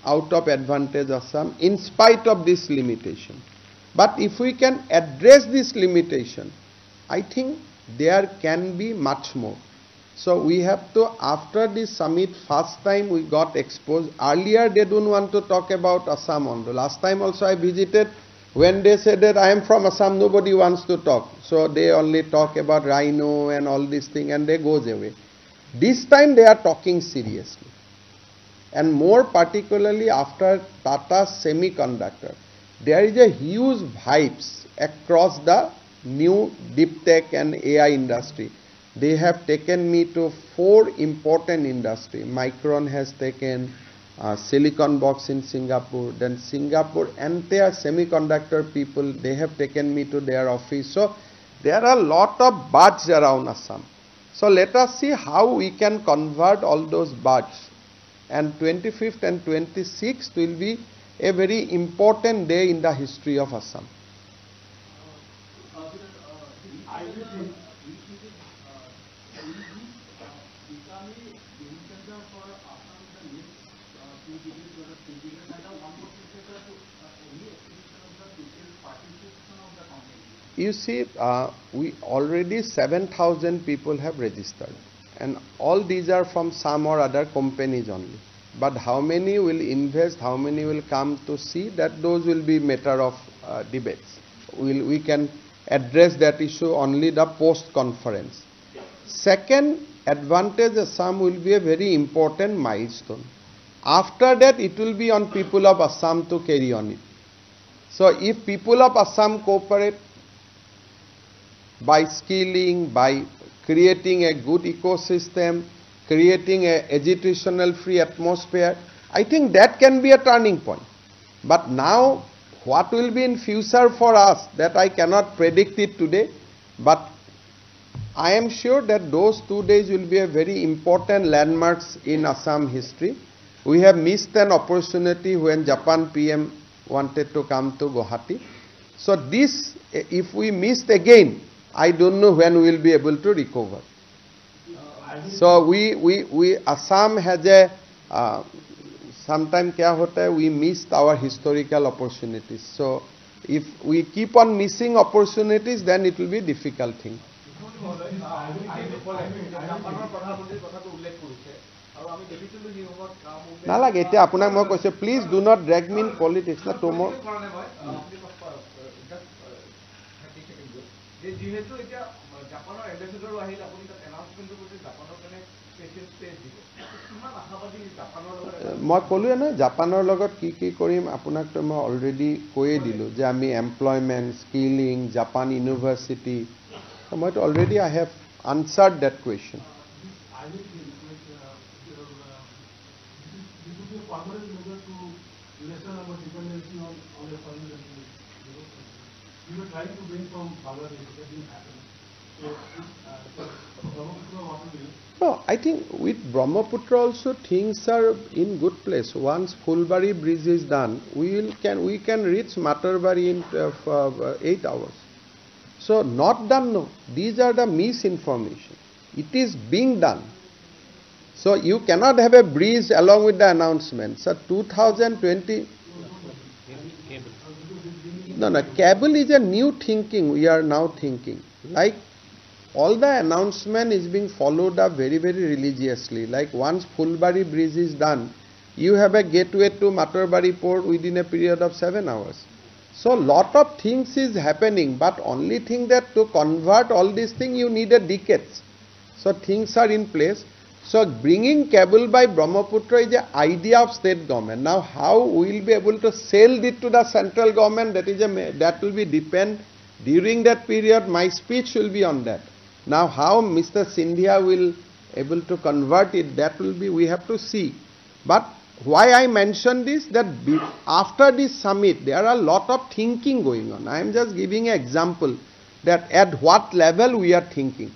out of Advantage Assam in spite of this limitation. But if we can address this limitation, I think there can be much more. So we have to, after this summit, first time we got exposed. Earlier they don't want to talk about Assam only. Last time also I visited, when they said that I am from Assam, nobody wants to talk. So they only talk about rhino and all this thing and they goes away. This time they are talking seriously. And more particularly after Tata Semiconductor, there is a huge vibes across the new deep tech and AI industry. They have taken me to 4 important industries. Micron has taken Silicon Box in Singapore. Then Singapore, entire semiconductor people, they have taken me to their office. So there are a lot of buzz around Assam. So let us see how we can convert all those buzz. And 25th and 26th will be a very important day in the history of Assam. You see, we already 7,000 people have registered, and all these are from some or other companies only. But how many will invest, how many will come to see, that those will be matter of debates. We can address that issue only the post-conference. Second advantage, Assam will be a very important milestone. After that, it will be on people of Assam to carry on it. So if people of Assam cooperate by skilling, by creating a good ecosystem, creating an educational free atmosphere, I think that can be a turning point. But now, what will be in future for us, that I cannot predict it today, but I am sure that those 2 days will be a very important landmarks in Assam history. We have missed an opportunity when Japan PM wanted to come to Guwahati. So this, if we missed again, I don't know when we will be able to recover. So we Assam has a sometime kya hota hai, we missed our historical opportunities. So if we keep on missing opportunities, then it will be a difficult thing. Nalag ete apunak moi koise, please do not drag me in politics. Na tomo. মই কলোৱে না জাপানৰ লগত কি কৰিম আপোনাক তো মই already কৈয়ে দিলো যে আমি এমপ্লয়মেন্ট স্কিলিং জাপান ইউনিভাৰ্সিটি মই তো already I have answered that question No, I think with Brahmaputra also things are in good place. Once Fulbari bridge is done, we can reach Matarbari in 8 hours. So not done, no. These are the misinformation. It is being done. So you cannot have a bridge along with the announcement. So 2020. No, cable is a new thinking. We are now thinking. Like all the announcement is being followed up very, very religiously. Like once Fulbari bridge is done, you have a gateway to Matarbari port within a period of 7 hours. So lot of things is happening, but only thing that to convert all these things you need a decades. So things are in place. So bringing cable by Brahmaputra is the idea of state government. Now how we will be able to sell it to the central government, that will be depend during that period. My speech will be on that. Now how Mr. Sindhia will able to convert it, that will be, we have to see. But why I mention this, that after this summit there are a lot of thinking going on. I am just giving an example that at what level we are thinking.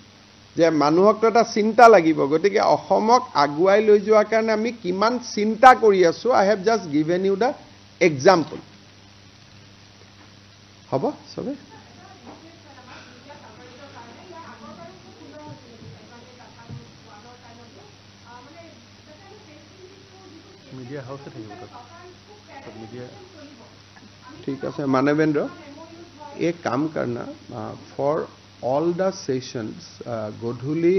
যে মানুহক এটা চিন্তা লাগিব গতিকে অসমক আগুৱাই লৈ যোৱাৰ কাৰণে আমি কিমান চিন্তা কৰি আছো I have just given you the example হ'ব সবে মিডিয়া হাউসে থাকিব তাত মিডিয়া ঠিক আছে মানবেন্দ্ৰ एक काम करना for all the sessions godhuli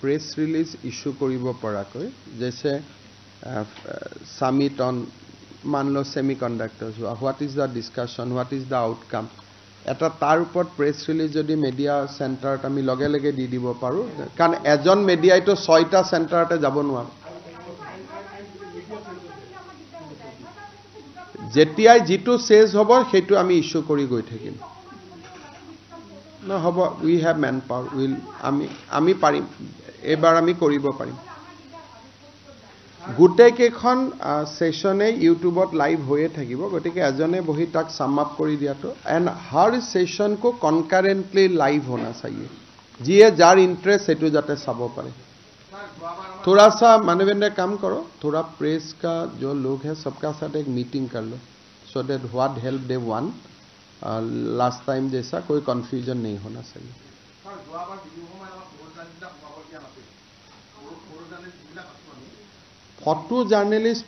press release issue koribo parakoy jaise summit on manlo semiconductors what is the discussion what is the outcome eta tar upor press release jodi media center ami lage lage di dibo paru kan ejon media to 6 ta center te jabo noar যেতিয়াই জিটো সেজ হব হেতু আমি issue কৰি গৈ থাকিম না হব উই have man power will আমি পাৰিম এবাৰ আমি কৰিব পাৰিম গুটেই কেখন সেশনে ইউটিউবত লাইভ হৈয়ে থাকিব গতিকে এজনে বহি তাক সাম আপ কৰি দিয়াটো এন্ড হৰ সেশন কো কনকাৰেন্টলি লাইভ होना चाहिए जिए जार इंटरेस्ट हेतु जाते চাব পাৰে थोड़ा सा मानवेंद्र काम करो थोड़ा प्रेस का जो लोग हैं सबका साथ एक मीटिंग कर लो so that what help they want last time जैसा कोई कंफ्यूजन नहीं होना चाहिए फोटो जर्नलिस्ट